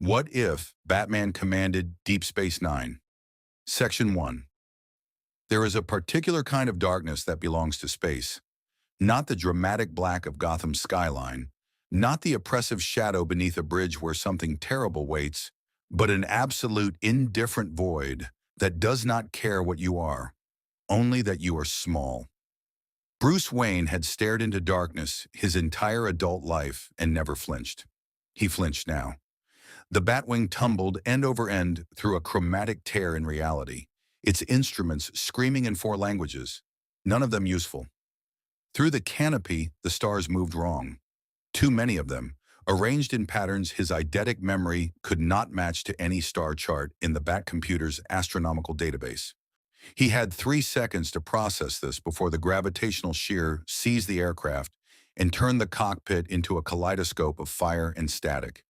What if Batman commanded Deep Space Nine? Section 1. There is a particular kind of darkness that belongs to space, not the dramatic black of Gotham's skyline, not the oppressive shadow beneath a bridge where something terrible waits, but an absolute indifferent void that does not care what you are, only that you are small. Bruce Wayne had stared into darkness his entire adult life and never flinched. He flinched now. The Batwing tumbled end over end through a chromatic tear in reality, its instruments screaming in four languages, none of them useful. Through the canopy, the stars moved wrong. Too many of them, arranged in patterns his eidetic memory could not match to any star chart in the Batcomputer's astronomical database. He had 3 seconds to process this before the gravitational shear seized the aircraft and turned the cockpit into a kaleidoscope of fire and static.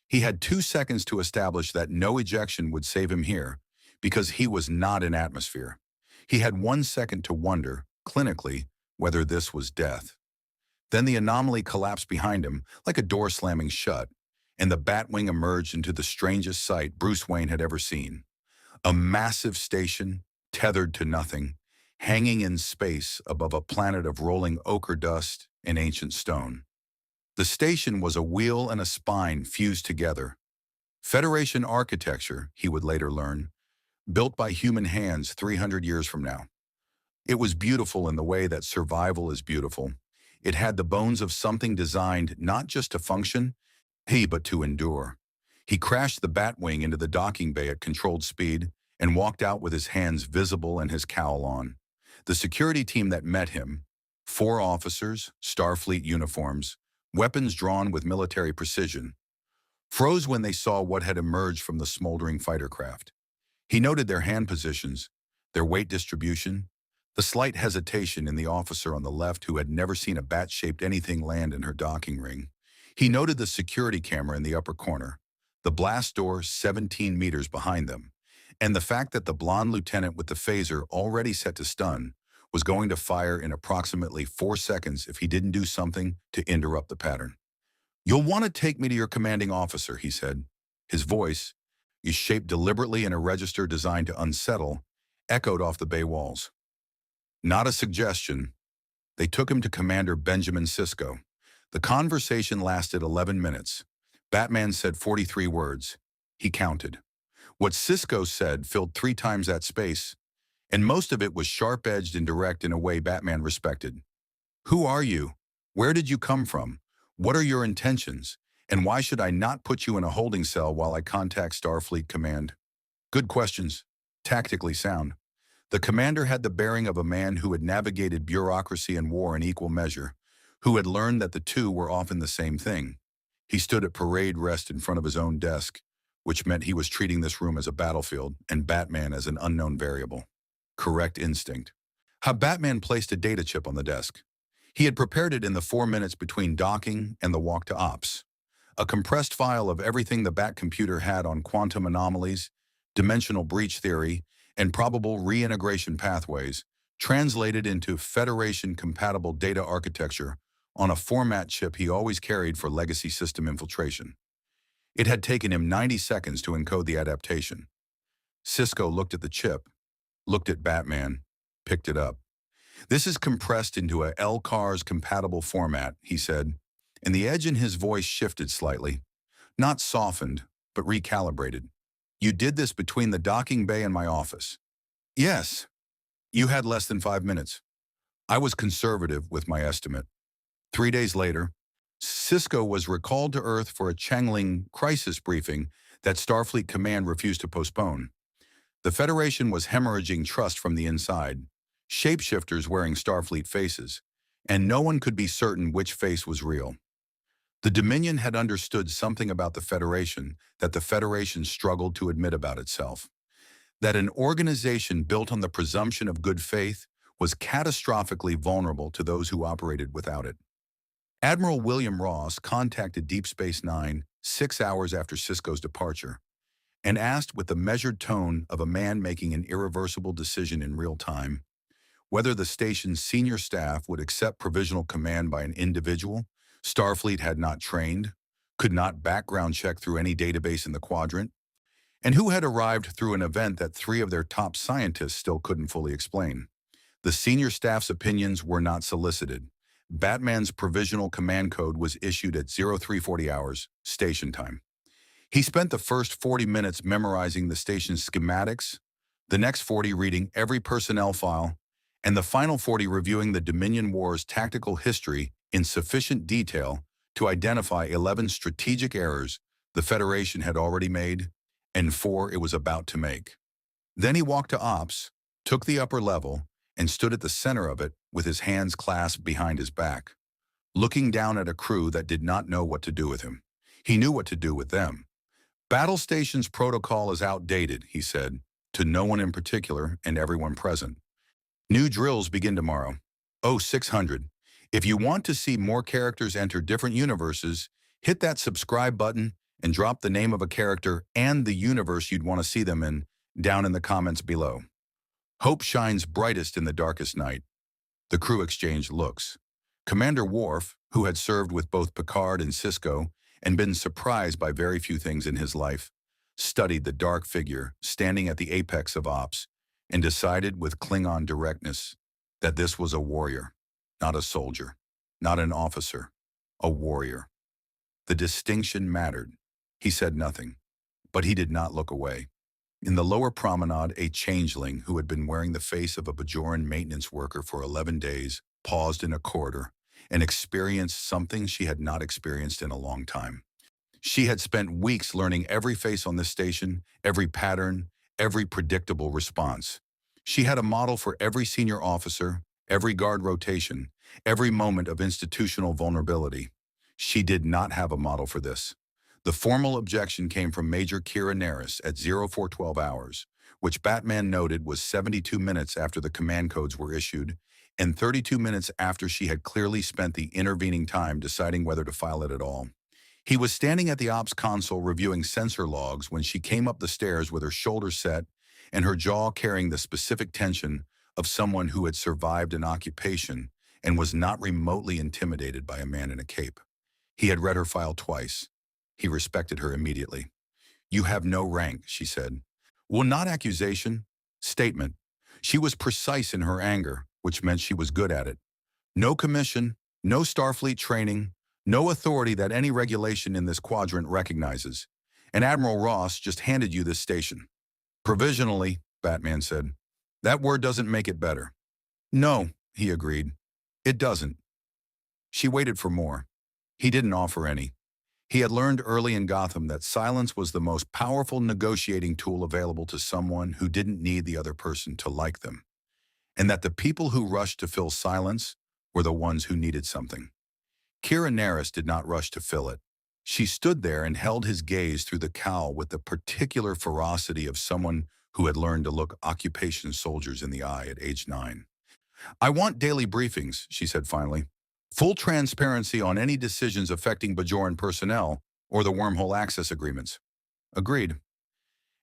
He had 2 seconds to establish that no ejection would save him here, because he was not in atmosphere. He had 1 second to wonder, clinically, whether this was death. Then the anomaly collapsed behind him, like a door slamming shut, and the Batwing emerged into the strangest sight Bruce Wayne had ever seen. A massive station, tethered to nothing, hanging in space above a planet of rolling ochre dust and ancient stone. The station was a wheel and a spine fused together. Federation architecture, he would later learn, built by human hands 300 years from now. It was beautiful in the way that survival is beautiful. It had the bones of something designed not just to function, but to endure. He crashed the Batwing into the docking bay at controlled speed and walked out with his hands visible and his cowl on. The security team that met him, 4 officers, Starfleet uniforms, weapons drawn with military precision, froze when they saw what had emerged from the smoldering fighter craft. He noted their hand positions, their weight distribution, the slight hesitation in the officer on the left who had never seen a bat-shaped anything land in her docking ring. He noted the security camera in the upper corner, the blast door 17 meters behind them, and the fact that the blonde lieutenant with the phaser already set to stun was going to fire in approximately 4 seconds if he didn't do something to interrupt the pattern. "You'll want to take me to your commanding officer," he said. His voice, shaped deliberately in a register designed to unsettle, echoed off the bay walls. Not a suggestion. They took him to Commander Benjamin Sisko. The conversation lasted 11 minutes. Batman said 43 words. He counted. What Sisko said filled 3 times that space, and most of it was sharp-edged and direct in a way Batman respected. "Who are you? Where did you come from? What are your intentions? And why should I not put you in a holding cell while I contact Starfleet Command?" Good questions. Tactically sound. The commander had the bearing of a man who had navigated bureaucracy and war in equal measure, who had learned that the two were often the same thing. He stood at parade rest in front of his own desk, which meant he was treating this room as a battlefield and Batman as an unknown variable. Correct instinct. How Batman placed a data chip on the desk. He had prepared it in the 4 minutes between docking and the walk to ops. A compressed file of everything the Batcomputer had on quantum anomalies, dimensional breach theory, and probable reintegration pathways, translated into Federation-compatible data architecture on a format chip he always carried for legacy system infiltration. It had taken him 90 seconds to encode the adaptation. Sisko looked at the chip, looked at Batman, picked it up. "This is compressed into a LCARS compatible format," he said, and the edge in his voice shifted slightly. Not softened, but recalibrated. "You did this between the docking bay and my office." "Yes. You had less than 5 minutes. I was conservative with my estimate." 3 days later, Sisko was recalled to Earth for a Changling crisis briefing that Starfleet Command refused to postpone. The Federation was hemorrhaging trust from the inside, shapeshifters wearing Starfleet faces, and no one could be certain which face was real. The Dominion had understood something about the Federation that the Federation struggled to admit about itself. That an organization built on the presumption of good faith was catastrophically vulnerable to those who operated without it. Admiral William Ross contacted Deep Space Nine 6 hours after Sisko's departure and asked with the measured tone of a man making an irreversible decision in real time whether the station's senior staff would accept provisional command by an individual Starfleet had not trained, could not background check through any database in the quadrant, and who had arrived through an event that three of their top scientists still couldn't fully explain. The senior staff's opinions were not solicited. Batman's provisional command code was issued at 0340 hours, station time. He spent the first 40 minutes memorizing the station's schematics, the next 40 reading every personnel file, and the final 40 reviewing the Dominion War's tactical history in sufficient detail to identify 11 strategic errors the Federation had already made and 4 it was about to make. Then he walked to Ops, took the upper level, and stood at the center of it with his hands clasped behind his back, looking down at a crew that did not know what to do with him. He knew what to do with them. Battle Station's protocol is outdated, he said, to no one in particular and everyone present. New drills begin tomorrow. Oh, 600. If you want to see more characters enter different universes, hit that subscribe button and drop the name of a character and the universe you'd want to see them in down in the comments below. Hope shines brightest in the darkest night. The crew exchanged looks. Commander Worf, who had served with both Picard and Sisko and been surprised by very few things in his life, studied the dark figure standing at the apex of Ops and decided with Klingon directness that this was a warrior, not a soldier, not an officer, a warrior. The distinction mattered. He said nothing, but he did not look away. In the lower promenade, a changeling who had been wearing the face of a Bajoran maintenance worker for 11 days paused in a corridor and experienced something she had not experienced in a long time. She had spent weeks learning every face on this station, every pattern, every predictable response. She had a model for every senior officer, every guard rotation, every moment of institutional vulnerability. She did not have a model for this. The formal objection came from Major Kira Nerys at 0412 hours, which Batman noted was 72 minutes after the command codes were issued and 32 minutes after she had clearly spent the intervening time deciding whether to file it at all. He was standing at the ops console reviewing sensor logs when she came up the stairs with her shoulders set and her jaw carrying the specific tension of someone who had survived an occupation and was not remotely intimidated by a man in a cape. He had read her file twice. He respected her immediately. "You have no rank," she said. Well, not accusation, statement. She was precise in her anger, which meant she was good at it. No commission, no Starfleet training, no authority that any regulation in this quadrant recognizes. And Admiral Ross just handed you this station. Provisionally, Batman said. That word doesn't make it better. No, he agreed. It doesn't. She waited for more. He didn't offer any. He had learned early in Gotham that silence was the most powerful negotiating tool available to someone who didn't need the other person to like them, and that the people who rushed to fill silence were the ones who needed something. Kira Nerys did not rush to fill it. She stood there and held his gaze through the cowl with the particular ferocity of someone who had learned to look occupation soldiers in the eye at age 9. I want daily briefings, she said finally. Full transparency on any decisions affecting Bajoran personnel or the wormhole access agreements. Agreed.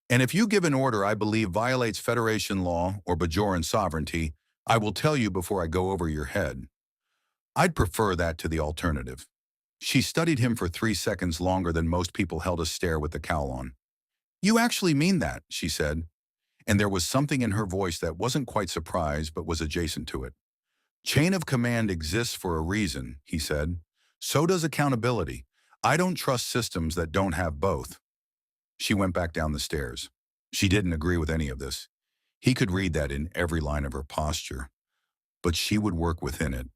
And if you give an order I believe violates Federation law or Bajoran sovereignty, I will tell you before I go over your head. I'd prefer that to the alternative. She studied him for 3 seconds longer than most people held a stare with the cowl on. You actually mean that, she said, and there was something in her voice that wasn't quite surprise but was adjacent to it. Chain of command exists for a reason, he said. So does accountability. I don't trust systems that don't have both. She went back down the stairs. She didn't agree with any of this. He could read that in every line of her posture. But she would work within it,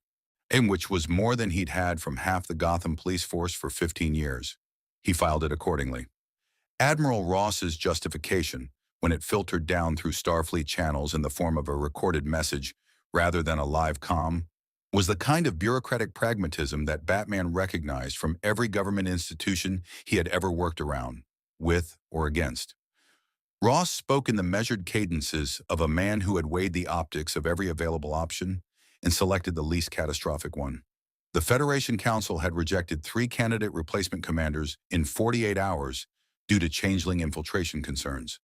and which was more than he'd had from half the Gotham police force for 15 years. He filed it accordingly. Admiral Ross's justification, when it filtered down through Starfleet channels in the form of a recorded message rather than a live comm, was the kind of bureaucratic pragmatism that Batman recognized from every government institution he had ever worked around, with or against. Ross spoke in the measured cadences of a man who had weighed the optics of every available option and selected the least catastrophic one. The Federation Council had rejected 3 candidate replacement commanders in 48 hours due to changeling infiltration concerns.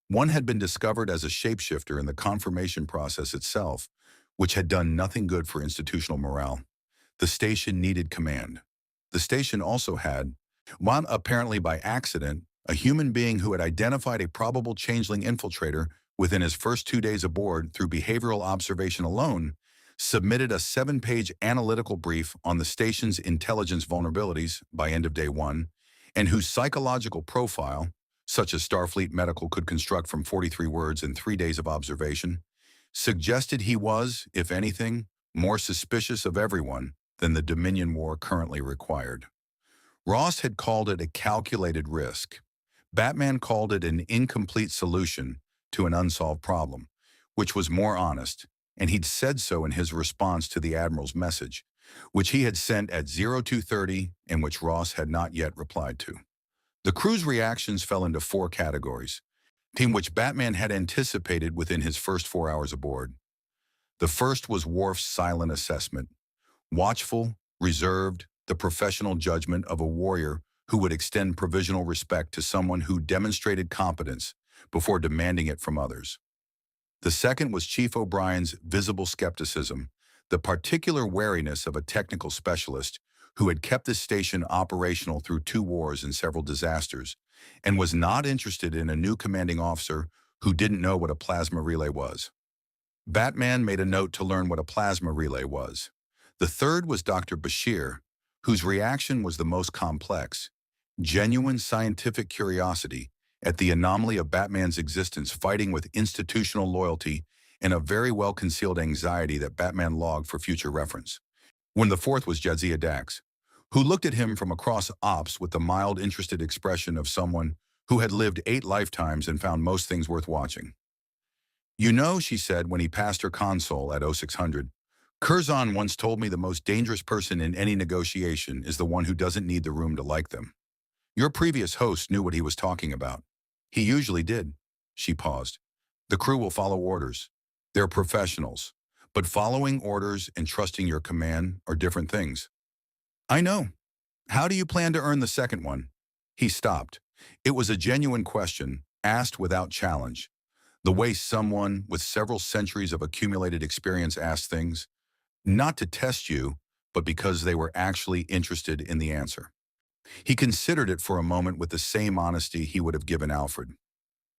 One had been discovered as a shapeshifter in the confirmation process itself, which had done nothing good for institutional morale. The station needed command. The station also had, While apparently by accident, a human being who had identified a probable changeling infiltrator within his first 2 days aboard through behavioral observation alone, submitted a 7-page analytical brief on the station's intelligence vulnerabilities by end of day one, and whose psychological profile, such as Starfleet Medical could construct from 43 words in 3 days of observation, suggested he was, if anything, more suspicious of everyone than the Dominion War currently required. Ross had called it a calculated risk. Batman called it an incomplete solution to an unsolved problem, which was more honest, and he'd said so in his response to the Admiral's message, which he had sent at 0230 and which Ross had not yet replied to. The crew's reactions fell into four categories, team which Batman had anticipated within his first 4 hours aboard. The first was Worf's silent assessment, watchful, reserved, the professional judgment of a warrior who would extend provisional respect to someone who demonstrated competence before demanding it from others. The second was Chief O'Brien's visible skepticism, the particular wariness of a technical specialist who had kept this station operational through 2 wars and several disasters, and was not interested in a new commanding officer who didn't know what a plasma relay was. Batman made a note to learn what a plasma relay was. The third was Dr. Bashir, whose reaction was the most complex, genuine scientific curiosity at the anomaly of Batman's existence fighting with institutional loyalty and a very well-concealed anxiety that Batman logged for future reference. When the fourth was Jadzia Dax, who looked at him from across ops with the mild, interested expression of someone who had lived 8 lifetimes and found most things worth watching. "You know," she said when he passed her console at 0600, "Curzon once told me the most dangerous person in any negotiation is the one who doesn't need the room to like them. Your previous host knew what he was talking about. He usually did." She paused. "The crew will follow orders. They're professionals. But following orders and trusting your command are different things." "I know. How do you plan to earn the second one?" He stopped. It was a genuine question, asked without challenge. The way someone with several centuries of accumulated experience asks things, not to test you, but because they were actually interested in the answer. He considered it for a moment with the same honesty he would have given Alfred.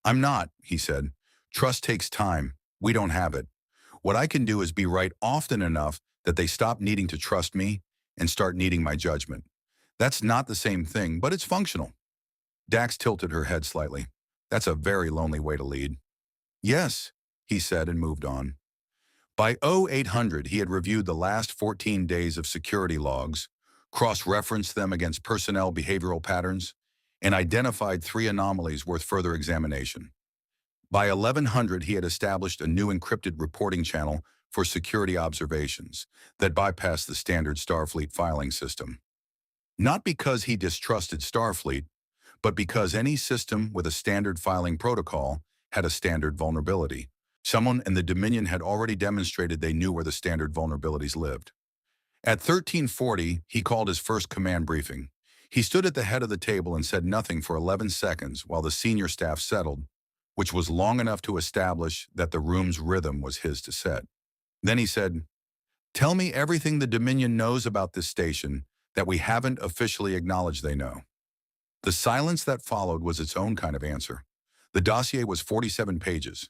"I'm not," he said. "Trust takes time. We don't have it. What I can do is be right often enough that they stop needing to trust me and start needing my judgment. That's not the same thing, but it's functional." Dax tilted her head slightly. "That's a very lonely way to lead." "Yes," he said and moved on. By 0800, he had reviewed the last 14 days of security logs, cross-referenced them against personnel behavioral patterns, and identified 3 anomalies worth further examination. By 1100, he had established a new encrypted reporting channel for security observations that bypassed the standard Starfleet filing system. Not because he distrusted Starfleet, but because any system with a standard filing protocol had a standard vulnerability. Someone in the Dominion had already demonstrated they knew where the standard vulnerabilities lived. At 1340, he called his first command briefing. He stood at the head of the table and said nothing for 11 seconds while the senior staff settled, which was long enough to establish that the room's rhythm was his to set. Then he said, "Tell me everything the Dominion knows about this station that we haven't officially acknowledged they know." The silence that followed was its own kind of answer. The dossier was 47 pages.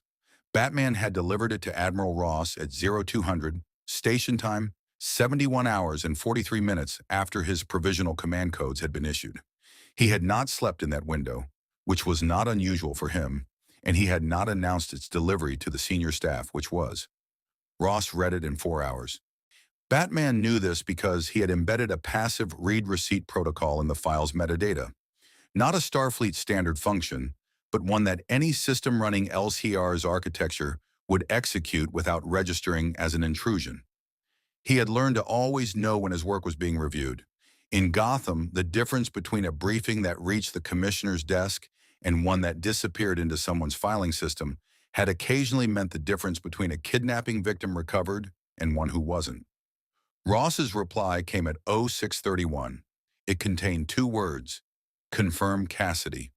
Batman had delivered it to Admiral Ross at 0200, station time 71 hours and 43 minutes after his provisional command codes had been issued. He had not slept in that window, which was not unusual for him, and he had not announced its delivery to the senior staff, which was. Ross read it in 4 hours. Batman knew this because he had embedded a passive read-receipt protocol in the file's metadata. Not a Starfleet standard function, but one that any system running LCR's architecture would execute without registering as an intrusion. He had learned to always know when his work was being reviewed. In Gotham, the difference between a briefing that reached the commissioner's desk and one that disappeared into someone's filing system had occasionally meant the difference between a kidnapping victim recovered and one who wasn't. Ross's reply came at 0631. It contained 2 words: "Confirm Cassidy."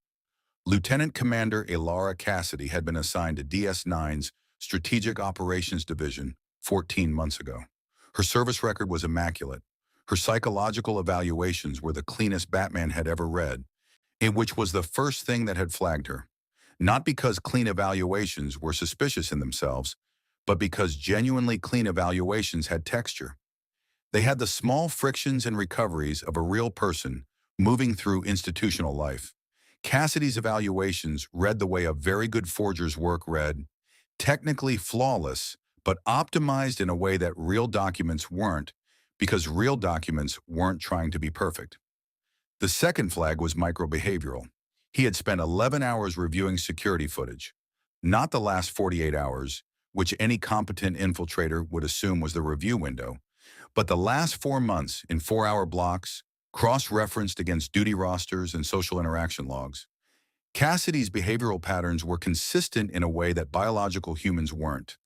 Lieutenant Commander Elara Cassidy had been assigned to DS9's Strategic Operations Division 14 months ago. Her service record was immaculate. Her psychological evaluations were the cleanest Batman had ever read, in which was the first thing that had flagged her. Not because clean evaluations were suspicious in themselves, but because genuinely clean evaluations had texture. They had the small frictions and recoveries of a real person moving through institutional life. Cassidy's evaluations read the way a very good forger's work read, technically flawless, but optimized in a way that real documents weren't, because real documents weren't trying to be perfect. The second flag was microbehavioral. He had spent 11 hours reviewing security footage, not the last 48 hours, which any competent infiltrator would assume was the review window, but the last 4 months in 4-hour blocks, cross-referenced against duty rosters and social interaction logs. Cassidy's behavioral patterns were consistent in a way that biological humans weren't.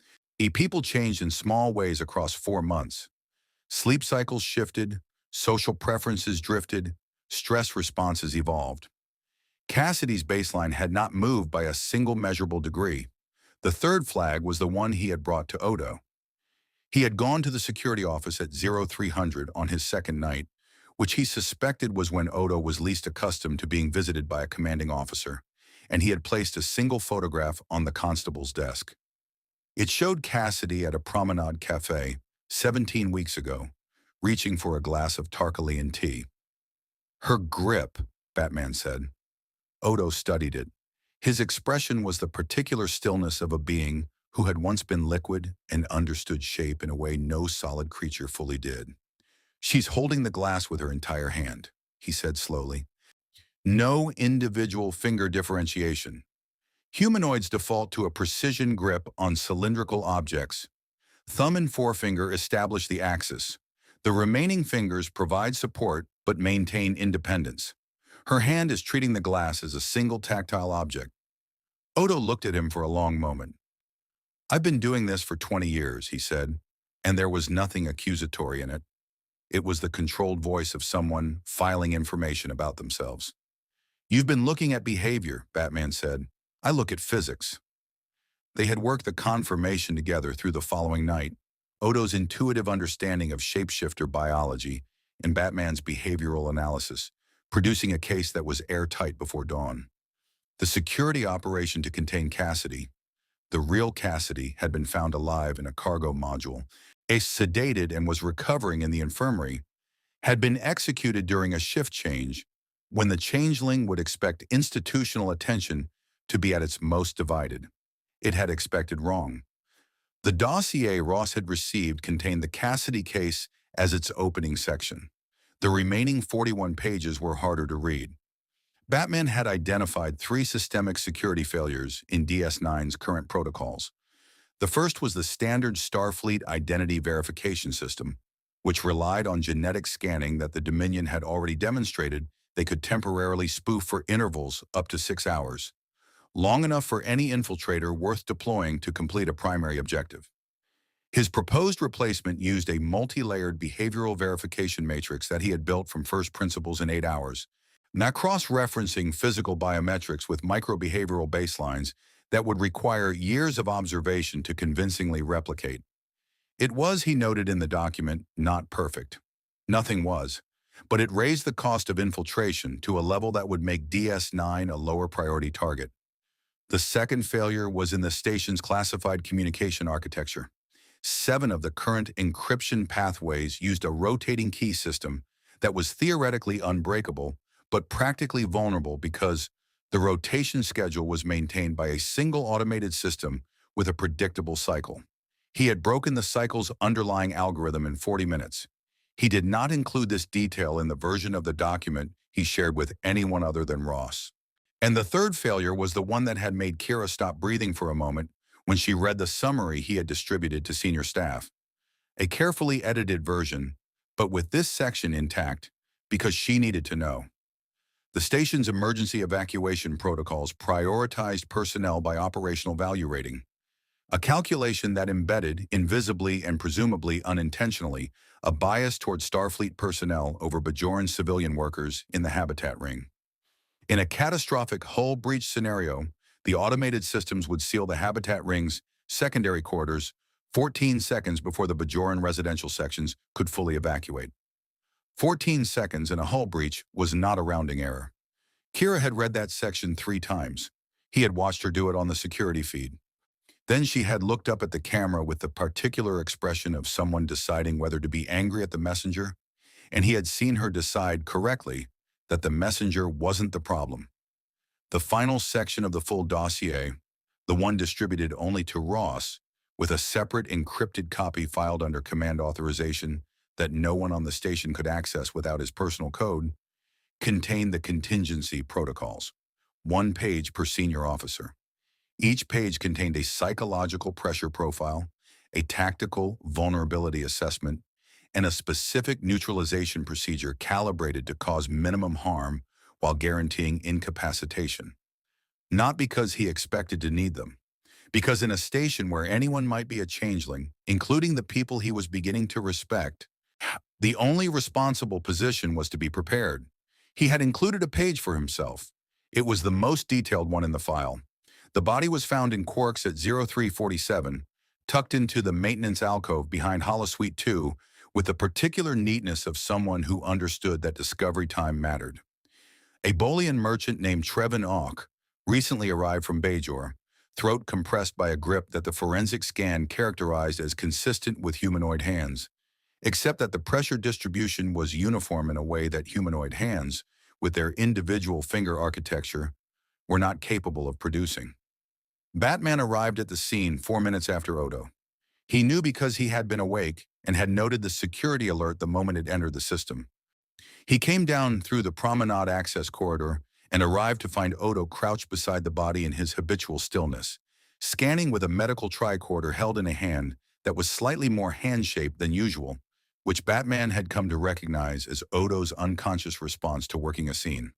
People changed in small ways across 4 months. Sleep cycles shifted, social preferences drifted, stress responses evolved. Cassidy's baseline had not moved by a single measurable degree. The third flag was the one he had brought to Odo. He had gone to the security office at 0300 on his second night, which he suspected was when Odo was least accustomed to being visited by a commanding officer, and he had placed a single photograph on the constable's desk. It showed Cassidy at a promenade cafe 17 weeks ago, reaching for a glass of Tarkalian tea. Her grip, Batman said. Odo studied it. His expression was the particular stillness of a being who had once been liquid and understood shape in a way no solid creature fully did. She's holding the glass with her entire hand, he said slowly. No individual finger differentiation. Humanoids default to a precision grip on cylindrical objects. Thumb and forefinger establish the axis. The remaining fingers provide support but maintain independence. Her hand is treating the glass as a single tactile object. Odo looked at him for a long moment. I've been doing this for 20 years, he said, and there was nothing accusatory in it. It was the controlled voice of someone filing information about themselves. You've been looking at behavior, Batman said. I look at physics. They had worked the confirmation together through the following night. Odo's intuitive understanding of shapeshifter biology and Batman's behavioral analysis, producing a case that was airtight before dawn. The security operation to contain Cassidy, the real Cassidy, had been found alive in a cargo module, sedated and was recovering in the infirmary, had been executed during a shift change when the changeling would expect institutional attention to be at its most divided. It had expected wrong. The dossier Ross had received contained the Cassidy case as its opening section. The remaining 41 pages were harder to read. Batman had identified 3 systemic security failures in DS9's current protocols. The first was the standard Starfleet identity verification system, which relied on genetic scanning that the Dominion had already demonstrated they could temporarily spoof for intervals up to 6 hours, long enough for any infiltrator worth deploying to complete a primary objective. His proposed replacement used a multi-layered behavioral verification matrix that he had built from first principles in 8 hours, now cross-referencing physical biometrics with microbehavioral baselines that would require years of observation to convincingly replicate. It was, he noted in the document, not perfect. Nothing was. But it raised the cost of infiltration to a level that would make DS9 a lower priority target. The second failure was in the station's classified communication architecture. 7 of the current encryption pathways used a rotating key system that was theoretically unbreakable, but practically vulnerable because the rotation schedule was maintained by a single automated system with a predictable cycle. He had broken the cycle's underlying algorithm in 40 minutes. He did not include this detail in the version of the document he shared with anyone other than Ross. And the third failure was the one that had made Kira stop breathing for a moment when she read the summary he had distributed to senior staff. A carefully edited version, but with this section intact, because she needed to know. The station's emergency evacuation protocols prioritized personnel by operational value rating, a calculation that embedded, invisibly and presumably unintentionally, a bias toward Starfleet personnel over Bajoran civilian workers in the habitat ring. In a catastrophic hull breach scenario, the automated systems would seal the habitat ring's secondary quarters 14 seconds before the Bajoran residential sections could fully evacuate. 14 seconds in a hull breach was not a rounding error. Kira had read that section 3 times. He had watched her do it on the security feed. Then she had looked up at the camera with the particular expression of someone deciding whether to be angry at the messenger, and he had seen her decide correctly that the messenger wasn't the problem. The final section of the full dossier, the one distributed only to Ross, with a separate encrypted copy filed under command authorization that no one on the station could access without his personal code, contained the contingency protocols, 1 page per senior officer. Each page contained a psychological pressure profile, a tactical vulnerability assessment, and a specific neutralization procedure calibrated to cause minimum harm while guaranteeing incapacitation. Not because he expected to need them, because in a station where anyone might be a changeling, including the people he was beginning to respect, the only responsible position was to be prepared. He had included a page for himself. It was the most detailed one in the file. The body was found in Quarks at 0347, tucked into the maintenance alcove behind Holosuite 2, with the particular neatness of someone who understood that discovery time mattered. A Bolian merchant named Trevin Auk recently arrived from Bajor, throat compressed by a grip that the forensic scan characterized as consistent with humanoid hands, except that the pressure distribution was uniform in a way that humanoid hands, with their individual finger architecture, were not capable of producing. Batman arrived at the scene 4 minutes after Odo. He knew because he had been awake and had noted the security alert the moment it entered the system. He came down through the promenade access corridor and arrived to find Odo crouched beside the body in his habitual stillness, scanning with a medical tricorder held in a hand that was slightly more hand-shaped than usual, which Batman had come to recognize as Odo's unconscious response to working a scene.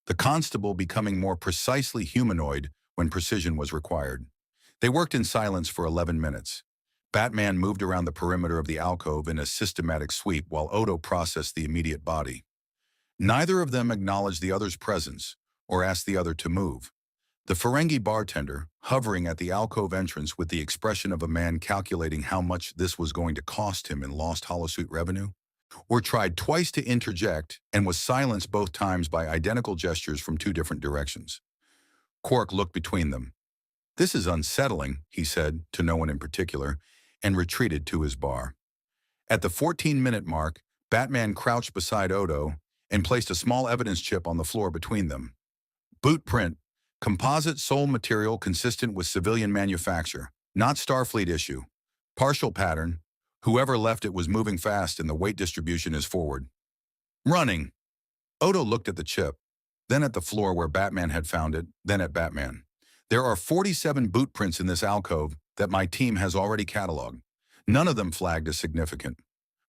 The constable becoming more precisely humanoid when precision was required. They worked in silence for 11 minutes. Batman moved around the perimeter of the alcove in a systematic sweep while Odo processed the immediate body. Neither of them acknowledged the other's presence or asked the other to move. The Ferengi bartender, hovering at the alcove entrance with the expression of a man calculating how much this was going to cost him in lost holosuite revenue, or tried twice to interject and was silenced both times by identical gestures from 2 different directions. Quark looked between them. "This is unsettling," he said, to no one in particular, and retreated to his bar. At the 14-minute mark, Batman crouched beside Odo and placed a small evidence chip on the floor between them. Boot print, composite sole material consistent with civilian manufacture, not Starfleet issue. Partial pattern, whoever left it was moving fast and the weight distribution is forward. Running. Odo looked at the chip, then at the floor where Batman had found it, then at Batman. "There are 47 boot prints in this alcove that my team has already cataloged. None of them flagged as significant."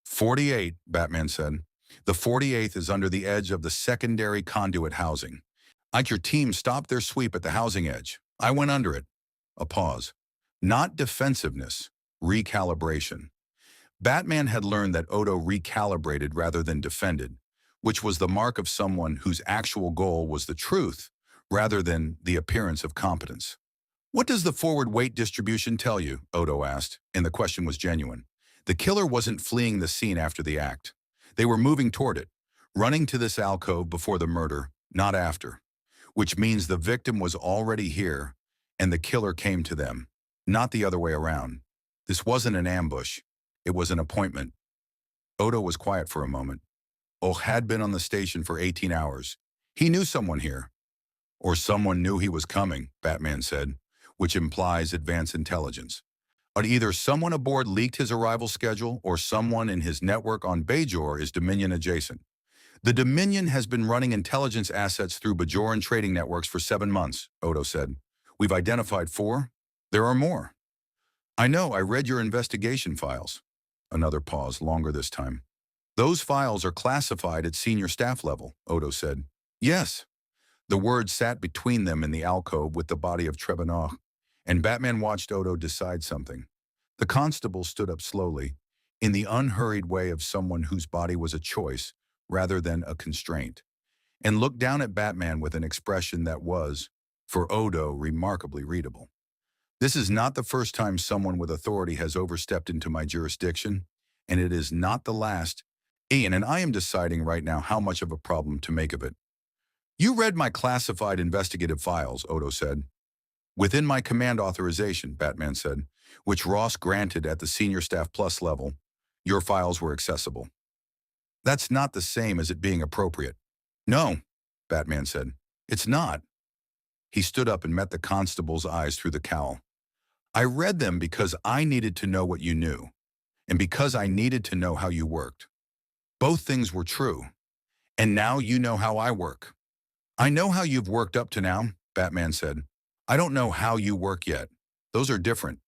48, Batman said. "The 48th is under the edge of the secondary conduit housing. Your team stopped their sweep at the housing edge. I went under it." A pause. Not defensiveness, recalibration. Batman had learned that Odo recalibrated rather than defended, which was the mark of someone whose actual goal was the truth rather than the appearance of competence. "What does the forward weight distribution tell you?" Odo asked, and the question was genuine. The killer wasn't fleeing the scene after the act. They were moving toward it, running to this alcove before the murder, not after. Which means the victim was already here, and the killer came to them, not the other way around. This wasn't an ambush. It was an appointment. Odo was quiet for a moment. Had been on the station for 18 hours. He knew someone here. Or someone knew he was coming, Batman said, which implies advanced intelligence. But either someone aboard leaked his arrival schedule or someone in his network on Bajor is Dominion adjacent. "The Dominion has been running intelligence assets through Bajoran trading networks for 7 months, Odo said. "We've identified 4. There are more." "I know, I read your investigation files." Another pause, longer this time. "Those files are classified at senior staff level," Odo said. "Yes." The words sat between them in the alcove with the body of Trevenant, and Batman watched Odo decide something. The constable stood up slowly, in the unhurried way of someone whose body was a choice rather than a constraint, and looked down at Batman with an expression that was, for Odo, remarkably readable. "This is not the first time someone with authority has overstepped into my jurisdiction, and it is not the last. Ian, and I am deciding right now how much of a problem to make of it. You read my classified investigative files, Odo said. Within my command authorization, Batman said, which Ross granted at the Senior Staff Plus level, your files were accessible. That's not the same as it being appropriate. No, Batman said. It's not. He stood up and met the constable's eyes through the cowl. I read them because I needed to know what you knew, and because I needed to know how you worked. Both things were true, and now you know how I work. I know how you've worked up to now, Batman said. I don't know how you work yet. Those are different.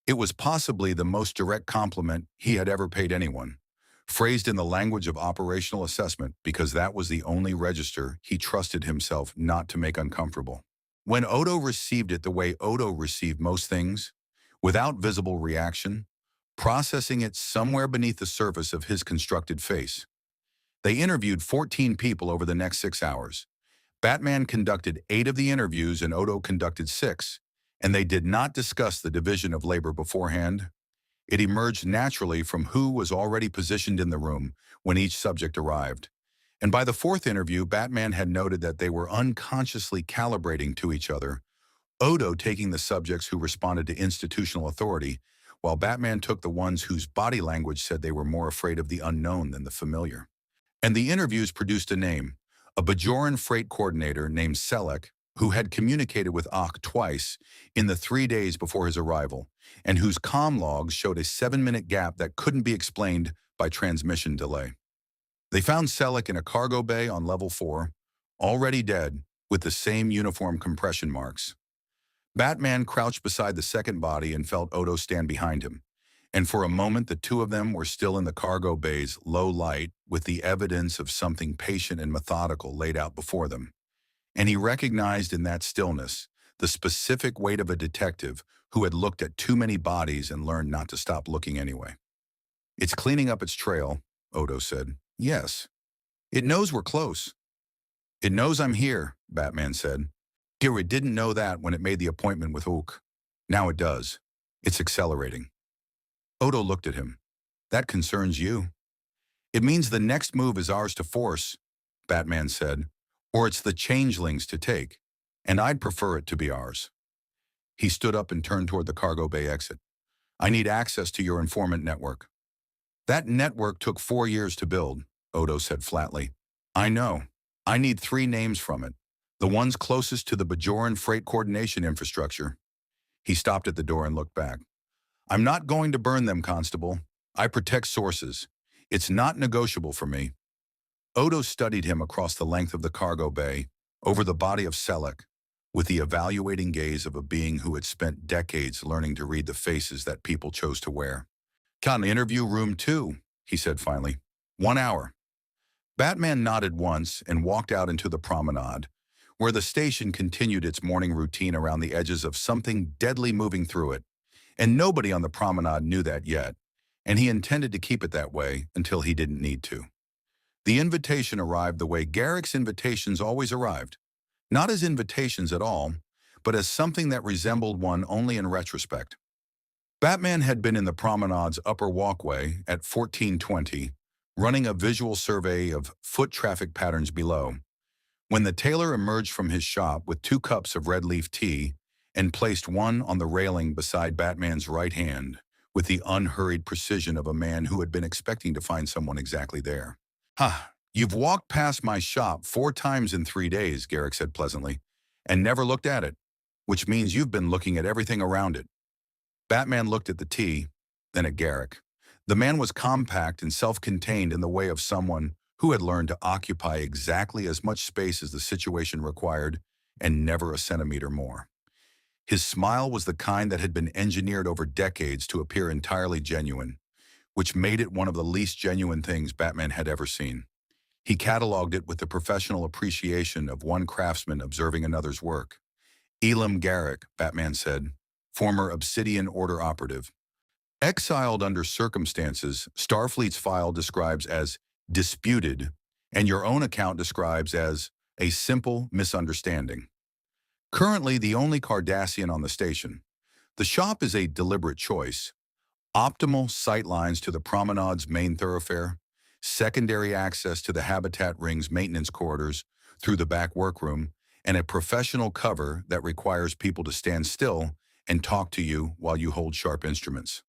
It was possibly the most direct compliment he had ever paid anyone, phrased in the language of operational assessment because that was the only register he trusted himself not to make uncomfortable. When Odo received it the way Odo received most things, without visible reaction, processing it somewhere beneath the surface of his constructed face. They interviewed 14 people over the next 6 hours. Batman conducted 8 of the interviews and Odo conducted 6, and they did not discuss the division of labor beforehand. It emerged naturally from who was already positioned in the room when each subject arrived. And by the 4th interview, Batman had noted that they were unconsciously calibrating to each other, Odo taking the subjects who responded to institutional authority, while Batman took the ones whose body language said they were more afraid of the unknown than the familiar. And the interviews produced a name, a Bajoran freight coordinator named Selleck, who had communicated with Ock twice in the 3 days before his arrival, and whose comm logs showed a 7-minute gap that couldn't be explained by transmission delay. They found Selleck in a cargo bay on level 4, already dead, with the same uniform compression marks. Batman crouched beside the second body and felt Odo stand behind him. And for a moment, the two of them were still in the cargo bay's low light with the evidence of something patient and methodical laid out before them. And he recognized in that stillness the specific weight of a detective who had looked at too many bodies and learned not to stop looking anyway. It's cleaning up its trail, Odo said. Yes. It knows we're close. It knows I'm here, Batman said. It didn't know that when it made the appointment with Ook. Now it does. It's accelerating. Odo looked at him. That concerns you. It means the next move is ours to force, Batman said, or it's the changelings to take, and I'd prefer it to be ours. He stood up and turned toward the cargo bay exit. I need access to your informant network. That network took 4 years to build, Odo said flatly. I know. I need 3 names from it, the ones closest to the Bajoran freight coordination infrastructure. He stopped at the door and looked back. I'm not going to burn them, Constable. I protect sources. It's not negotiable for me. Odo studied him across the length of the cargo bay, over the body of Selleck, with the evaluating gaze of a being who had spent decades learning to read the faces that people chose to wear. Can interview room 2, he said finally. 1 hour. Batman nodded once and walked out into the promenade, where the station continued its morning routine around the edges of something deadly moving through it. And nobody on the promenade knew that yet, and he intended to keep it that way until he didn't need to. The invitation arrived the way Garrick's invitations always arrived, not as invitations at all, but as something that resembled one only in retrospect. Batman had been in the promenade's upper walkway at 1420, running a visual survey of foot traffic patterns below, when the tailor emerged from his shop with 2 cups of red leaf tea and placed one on the railing beside Batman's right hand with the unhurried precision of a man who had been expecting to find someone exactly there. You've walked past my shop 4 times in 3 days, Garrick said pleasantly, and never looked at it, which means you've been looking at everything around it. Batman looked at the tea, then at Garrick. The man was compact and self-contained in the way of someone who had learned to occupy exactly as much space as the situation required and never a centimeter more. His smile was the kind that had been engineered over decades to appear entirely genuine, which made it one of the least genuine things Batman had ever seen. He cataloged it with the professional appreciation of one craftsman observing another's work. Elam Garrick, Batman said, former Obsidian Order operative. Exiled under circumstances Starfleet's file describes as disputed, and your own account describes as a simple misunderstanding. Currently the only Cardassian on the station. The shop is a deliberate choice. Optimal sightlines to the promenade's main thoroughfare, secondary access to the habitat ring's maintenance corridors through the back workroom, and a professional cover that requires people to stand still and talk to you while you hold sharp instruments.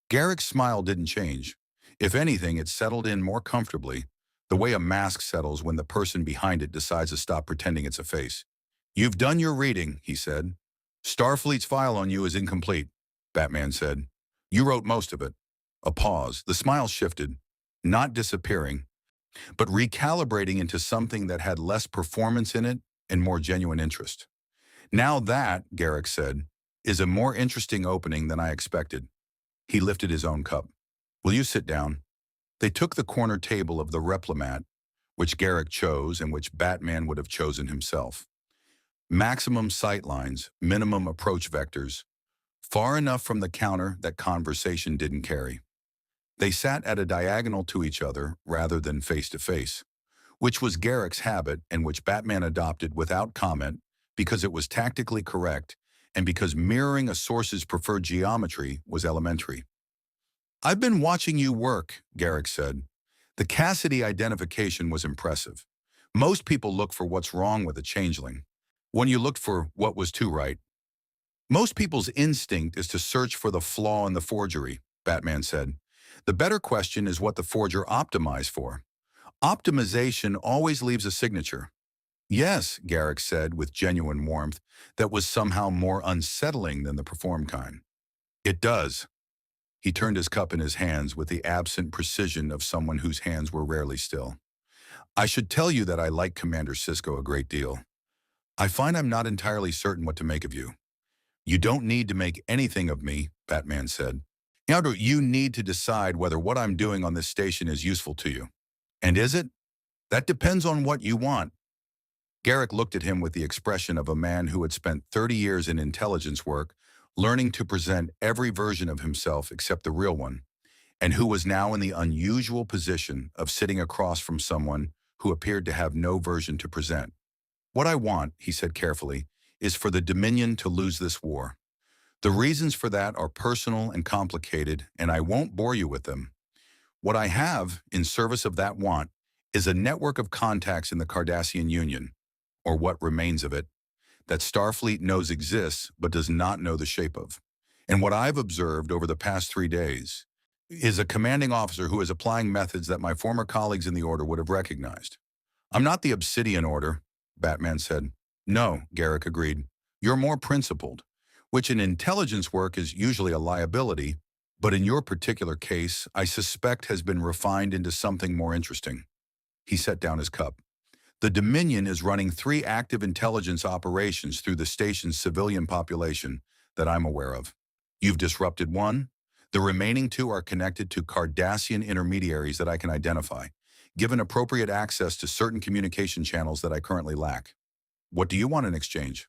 Garrick's smile didn't change. If anything, it settled in more comfortably, the way a mask settles when the person behind it decides to stop pretending it's a face. "You've done your reading," he said. "Starfleet's file on you is incomplete," Batman said. "You wrote most of it." A pause. The smile shifted, not disappearing, but recalibrating into something that had less performance in it and more genuine interest. "Now that," Garrick said, "is a more interesting opening than I expected." He lifted his own cup. "Will you sit down?" They took the corner table of the replimat, which Garrick chose and which Batman would have chosen himself. Maximum sight lines, minimum approach vectors, far enough from the counter that conversation didn't carry. They sat at a diagonal to each other rather than face to face, which was Garrick's habit and which Batman adopted without comment because it was tactically correct and because mirroring a source's preferred geometry was elementary. "I've been watching you work," Garrick said. The Cassidy identification was impressive. Most people look for what's wrong with a changeling. When you looked for what was too right. "Most people's instinct is to search for the flaw in the forgery," Batman said. "The better question is what the forger optimized for. Optimization always leaves a signature." "Yes," Garrick said with genuine warmth that was somehow more unsettling than the performed kind. "It does." He turned his cup in his hands with the absent precision of someone whose hands were rarely still. "I should tell you that I like Commander Sisko a great deal. I find I'm not entirely certain what to make of you." "You don't need to make anything of me," Batman said. "Now you need to decide whether what I'm doing on this station is useful to you. And is it? That depends on what you want." Garrick looked at him with the expression of a man who had spent 30 years in intelligence work, learning to present every version of himself except the real one, and who was now in the unusual position of sitting across from someone who appeared to have no version to present. "What I want," he said carefully, "is for the Dominion to lose this war. The reasons for that are personal and complicated, and I won't bore you with them. What I have, in service of that want, is a network of contacts in the Cardassian Union, or what remains of it, that Starfleet knows exists but does not know the shape of. And what I've observed over the past 3 days is a commanding officer who is applying methods that my former colleagues in the Order would have recognized." "I'm not the Obsidian Order," Batman said. "No," Garrick agreed. "You're more principled, which in intelligence work is usually a liability, but in your particular case, I suspect has been refined into something more interesting." He set down his cup. "The Dominion is running 3 active intelligence operations through the station's civilian population that I'm aware of. You've disrupted one. The remaining 2 are connected to Cardassian intermediaries that I can identify, given appropriate access to certain communication channels that I currently lack. What do you want in exchange?"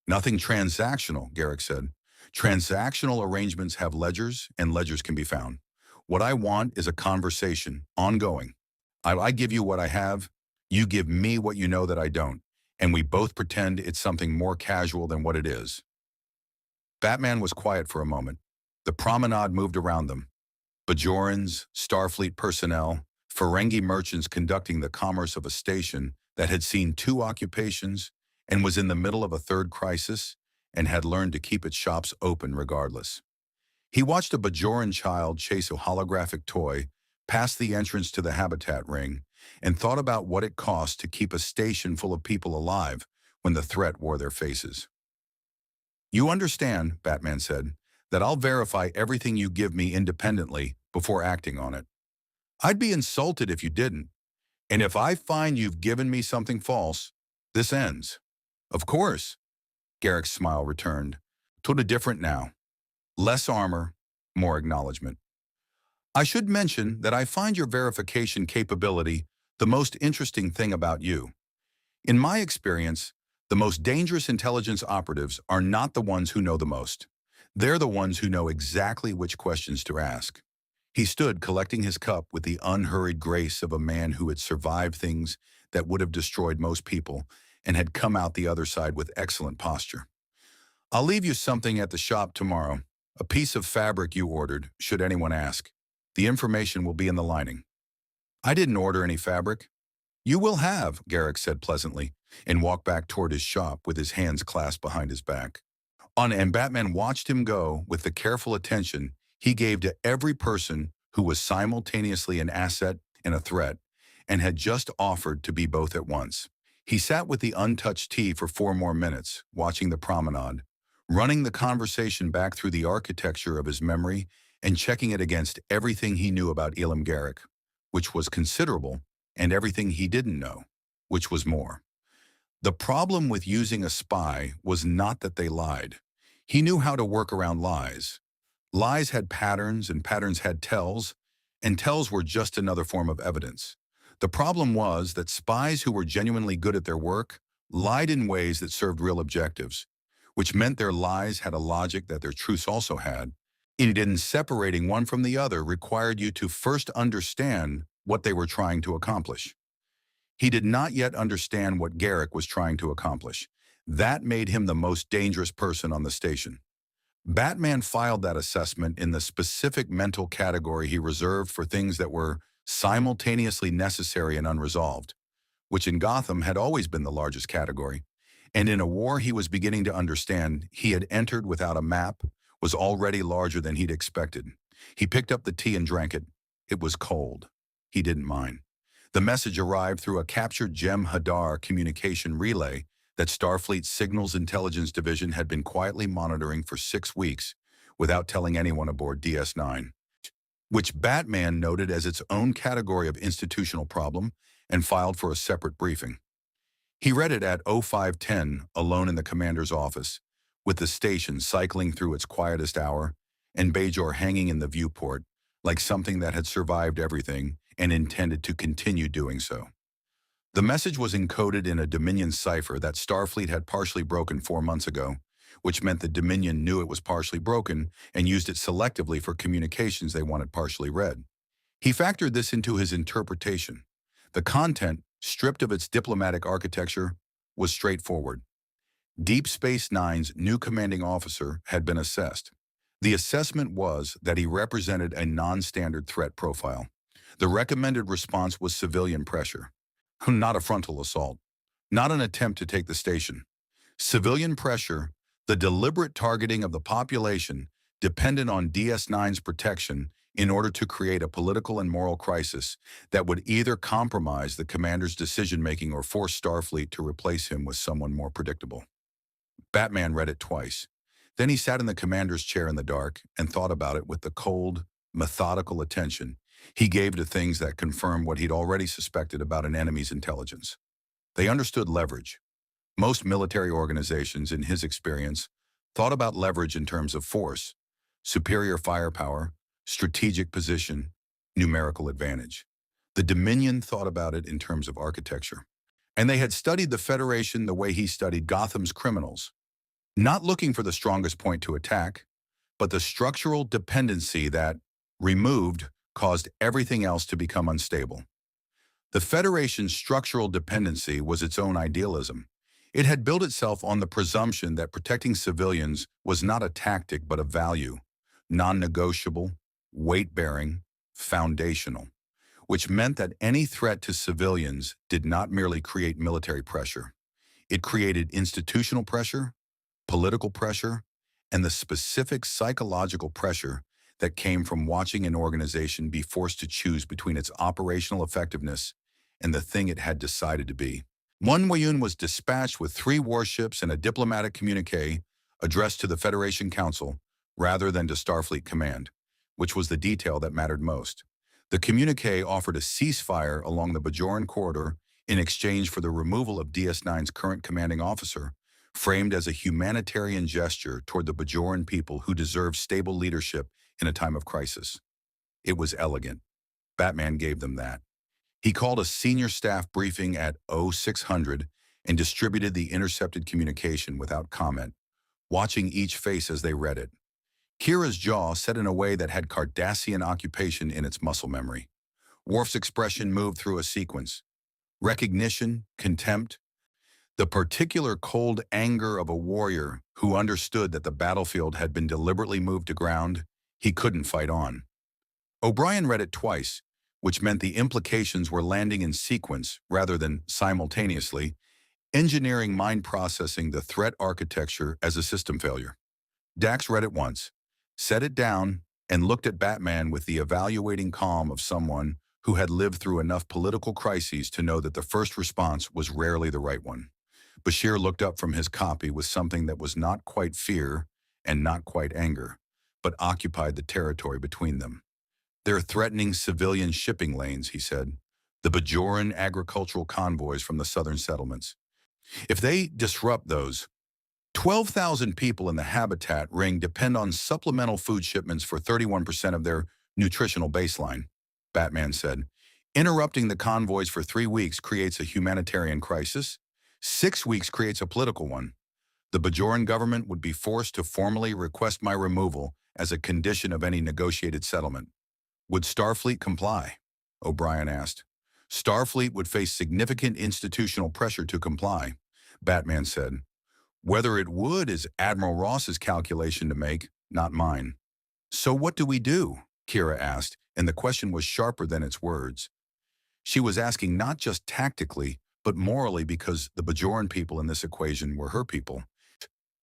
"Nothing transactional," Garrick said. "Transactional arrangements have ledgers, and ledgers can be found. What I want is a conversation, ongoing. I give you what I have, you give me what you know that I don't, and we both pretend it's something more casual than what it is." Batman was quiet for a moment. The promenade moved around them. Bajorans, Starfleet personnel, Ferengi merchants conducting the commerce of a station that had seen 2 occupations and was in the middle of a 3rd crisis and had learned to keep its shops open regardless. He watched a Bajoran child chase a holographic toy past the entrance to the habitat ring and thought about what it cost to keep a station full of people alive when the threat wore their faces. "You understand," Batman said, "that I'll verify everything you give me independently before acting on it. I'd be insulted if you didn't. And if I find you've given me something false, this ends." "Of course." Garrick's smile returned. "Totally different now. Less armor, more acknowledgement. I should mention that I find your verification capability the most interesting thing about you. In my experience, the most dangerous intelligence operatives are not the ones who know the most. They're the ones who know exactly which questions to ask." He stood collecting his cup with the unhurried grace of a man who had survived things that would have destroyed most people and had come out the other side with excellent posture. "I'll leave you something at the shop tomorrow, a piece of fabric you ordered, should anyone ask. The information will be in the lining." I didn't order any fabric. You will have, Garrick said pleasantly, and walked back toward his shop with his hands clasped behind his back. And Batman watched him go with the careful attention he gave to every person who was simultaneously an asset and a threat, and had just offered to be both at once. He sat with the untouched tea for 4 more minutes, watching the promenade, running the conversation back through the architecture of his memory and checking it against everything he knew about Elam Garrick, which was considerable, and everything he didn't know, which was more. The problem with using a spy was not that they lied. He knew how to work around lies. Lies had patterns, and patterns had tells, and tells were just another form of evidence. The problem was that spies who were genuinely good at their work lied in ways that served real objectives, which meant their lies had a logic that their truths also had. In separating one from the other required you to first understand what they were trying to accomplish. He did not yet understand what Garrick was trying to accomplish. That made him the most dangerous person on the station. Batman filed that assessment in the specific mental category he reserved for things that were simultaneously necessary and unresolved, which in Gotham had always been the largest category. And in a war he was beginning to understand he had entered without a map was already larger than he'd expected. He picked up the tea and drank it. It was cold. He didn't mind. The message arrived through a captured Gem Hadar communication relay that Starfleet's Signals Intelligence Division had been quietly monitoring for 6 weeks without telling anyone aboard DS9, which Batman noted as its own category of institutional problem and filed for a separate briefing. He read it at 0510, alone in the commander's office, with the station cycling through its quietest hour and Bajor hanging in the viewport like something that had survived everything and intended to continue doing so. The message was encoded in a Dominion cipher that Starfleet had partially broken 4 months ago, which meant the Dominion knew it was partially broken and used it selectively for communications they wanted partially read. He factored this into his interpretation. The content, stripped of its diplomatic architecture, was straightforward. Deep Space Nine's new commanding officer had been assessed. The assessment was that he represented a non-standard threat profile. The recommended response was civilian pressure, not a frontal assault, not an attempt to take the station. Civilian pressure, the deliberate targeting of the population, dependent on DS9's protection in order to create a political and moral crisis that would either compromise the commander's decision-making or force Starfleet to replace him with someone more predictable. Batman read it twice. Then he sat in the commander's chair in the dark and thought about it with the cold, methodical attention he gave to things that confirmed what he'd already suspected about an enemy's intelligence. They understood leverage. Most military organizations, in his experience, thought about leverage in terms of force, superior firepower, strategic position, numerical advantage. The Dominion thought about it in terms of architecture. And they had studied the Federation the way he studied Gotham's criminals, not looking for the strongest point to attack, but the structural dependency that, removed, caused everything else to become unstable. The Federation's structural dependency was its own idealism. It had built itself on the presumption that protecting civilians was not a tactic but a value, non-negotiable, weight-bearing, foundational, which meant that any threat to civilians did not merely create military pressure. It created institutional pressure, political pressure, and the specific psychological pressure that came from watching an organization be forced to choose between its operational effectiveness and the thing it had decided to be. One Wayun was dispatched with 3 warships and a diplomatic communique addressed to the Federation Council rather than to Starfleet Command, which was the detail that mattered most. The communique offered a ceasefire along the Bajoran corridor in exchange for the removal of DS9's current commanding officer, framed as a humanitarian gesture toward the Bajoran people who deserve stable leadership in a time of crisis. It was elegant. Batman gave them that. He called a senior staff briefing at 0600 and distributed the intercepted communication without comment, watching each face as they read it. Kira's jaw set in a way that had Cardassian occupation in its muscle memory. Worf's expression moved through a sequence. Recognition, contempt, the particular cold anger of a warrior who understood that the battlefield had been deliberately moved to ground he couldn't fight on. O'Brien read it twice, which meant the implications were landing in sequence rather than simultaneously, engineering mind processing the threat architecture as a system failure. Dax read it once, set it down, and looked at Batman with the evaluating calm of someone who had lived through enough political crises to know that the first response was rarely the right one. Bashir looked up from his copy with something that was not quite fear and not quite anger, but occupied the territory between them. "They're threatening civilian shipping lanes," he said. "The Bajoran agricultural convoys from the southern settlements. If they disrupt those, 12,000 people in the habitat ring depend on supplemental food shipments for 31% of their nutritional baseline," Batman said. "Interrupting the convoys for 3 weeks creates a humanitarian crisis. 6 weeks creates a political one. The Bajoran government would be forced to formally request my removal as a condition of any negotiated settlement." "Would Starfleet comply?" O'Brien asked. "Starfleet would face significant institutional pressure to comply," Batman said. "Whether it would is Admiral Ross's calculation to make, not mine." "So what do we do?" Kira asked, and the question was sharper than its words. She was asking not just tactically, but morally, because the Bajoran people in this equation were her people.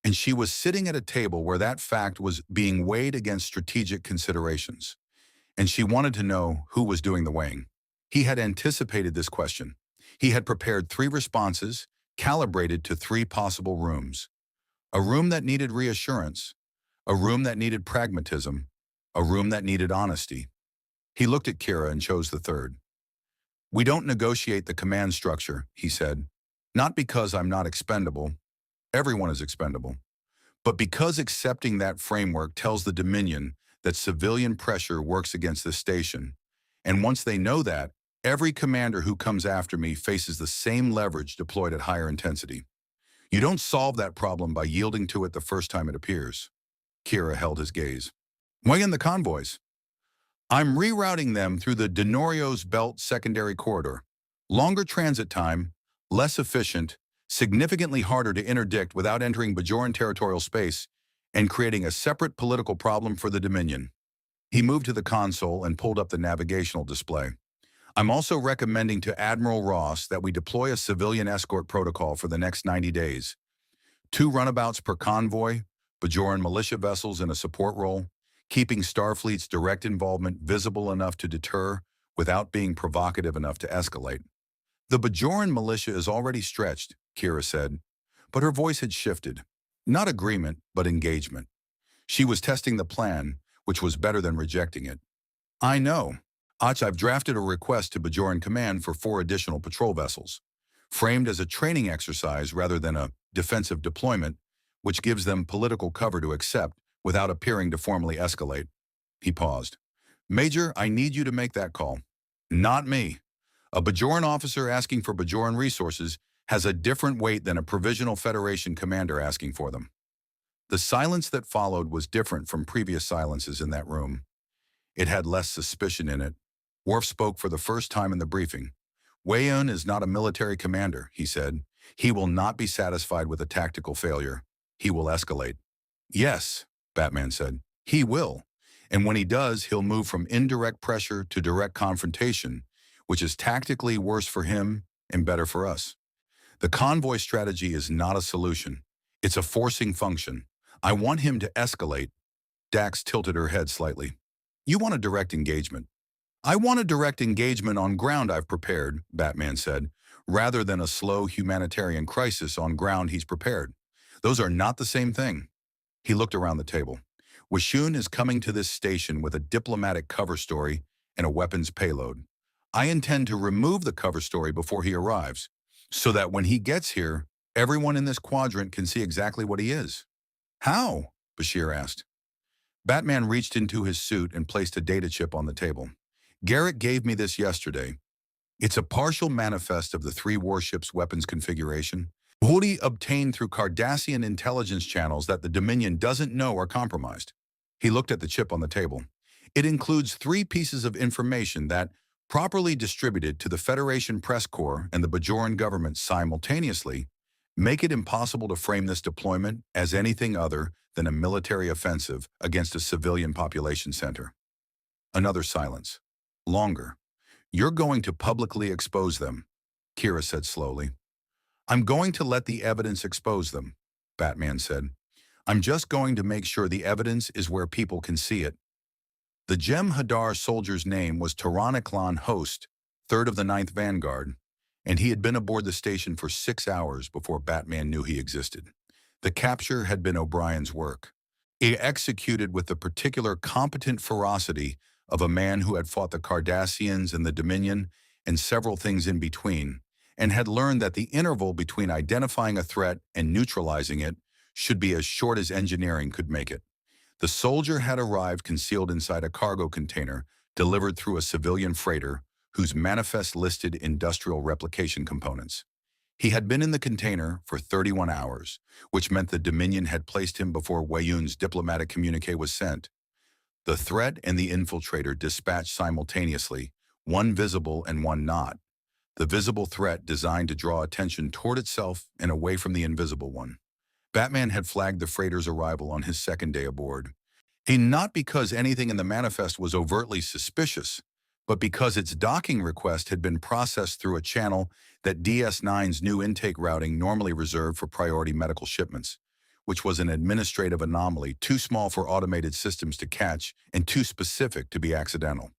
And she was sitting at a table where that fact was being weighed against strategic considerations. And she wanted to know who was doing the weighing. He had anticipated this question. He had prepared 3 responses, calibrated to 3 possible rooms. A room that needed reassurance, a room that needed pragmatism, a room that needed honesty. He looked at Kira and chose the third. "We don't negotiate the command structure," he said. "Not because I'm not expendable. Everyone is expendable. But because accepting that framework tells the Dominion that civilian pressure works against the station. And once they know that, every commander who comes after me faces the same leverage deployed at higher intensity. You don't solve that problem by yielding to it the first time it appears." Kira held his gaze. "Weigh in the convoys." "I'm rerouting them through the Denorios Belt secondary corridor. Longer transit time, less efficient, significantly harder to interdict without entering Bajoran territorial space and creating a separate political problem for the Dominion." He moved to the console and pulled up the navigational display. "I'm also recommending to Admiral Ross that we deploy a civilian escort protocol for the next 90 days. 2 runabouts per convoy, Bajoran militia vessels in a support role, keeping Starfleet's direct involvement visible enough to deter without being provocative enough to escalate." "The Bajoran militia is already stretched," Kira said, but her voice had shifted. Not agreement, but engagement. She was testing the plan, which was better than rejecting it. "I know. I've drafted a request to Bajoran Command for 4 additional patrol vessels, framed as a training exercise rather than a defensive deployment, which gives them political cover to accept without appearing to formally escalate." He paused. "Major, I need you to make that call." "Not me. A Bajoran officer asking for Bajoran resources has a different weight than a provisional Federation commander asking for them." The silence that followed was different from previous silences in that room. It had less suspicion in it. Worf spoke for the first time in the briefing. "Weyoun is not a military commander," he said. "He will not be satisfied with a tactical failure. He will escalate." "Yes," Batman said, "he will. And when he does, he'll move from indirect pressure to direct confrontation, which is tactically worse for him and better for us. The convoy strategy is not a solution. It's a forcing function. I want him to escalate." Dax tilted her head slightly. "You want a direct engagement." "I want a direct engagement on ground I've prepared," Batman said, "rather than a slow humanitarian crisis on ground he's prepared. Those are not the same thing." He looked around the table. "Wishun is coming to this station with a diplomatic cover story and a weapons payload. I intend to remove the cover story before he arrives, so that when he gets here, everyone in this quadrant can see exactly what he is." "How?" Bashir asked. Batman reached into his suit and placed a data chip on the table. "Garrett gave me this yesterday. It's a partial manifest of the 3 warships' weapons configuration, wholly obtained through Cardassian intelligence channels that the Dominion doesn't know are compromised." He looked at the chip on the table. "It includes 3 pieces of information that, properly distributed to the Federation Press Corps and the Bajoran government simultaneously, make it impossible to frame this deployment as anything other than a military offensive against a civilian population center." Another silence. Longer. You're going to publicly expose them, Kira said slowly. I'm going to let the evidence expose them, Batman said. I'm just going to make sure the evidence is where people can see it. The Jem'Hadar soldier's name was Taraniklan Host, 3rd of the Ninth Vanguard, and he had been aboard the station for 6 hours before Batman knew he existed. The capture had been O'Brien's work. He executed with the particular competent ferocity of a man who had fought the Cardassians and the Dominion and several things in between, and had learned that the interval between identifying a threat and neutralizing it should be as short as engineering could make it. The soldier had arrived concealed inside a cargo container delivered through a civilian freighter whose manifest listed industrial replication components. He had been in the container for 31 hours, which meant the Dominion had placed him before Weiyun's diplomatic communique was sent. The threat and the infiltrator dispatched simultaneously, one visible and one not. The visible threat designed to draw attention toward itself and away from the invisible one. Batman had flagged the freighter's arrival on his second day aboard. Not because anything in the manifest was overtly suspicious, but because its docking request had been processed through a channel that DS9's new intake routing normally reserved for priority medical shipments, which was an administrative anomaly too small for automated systems to catch and too specific to be accidental.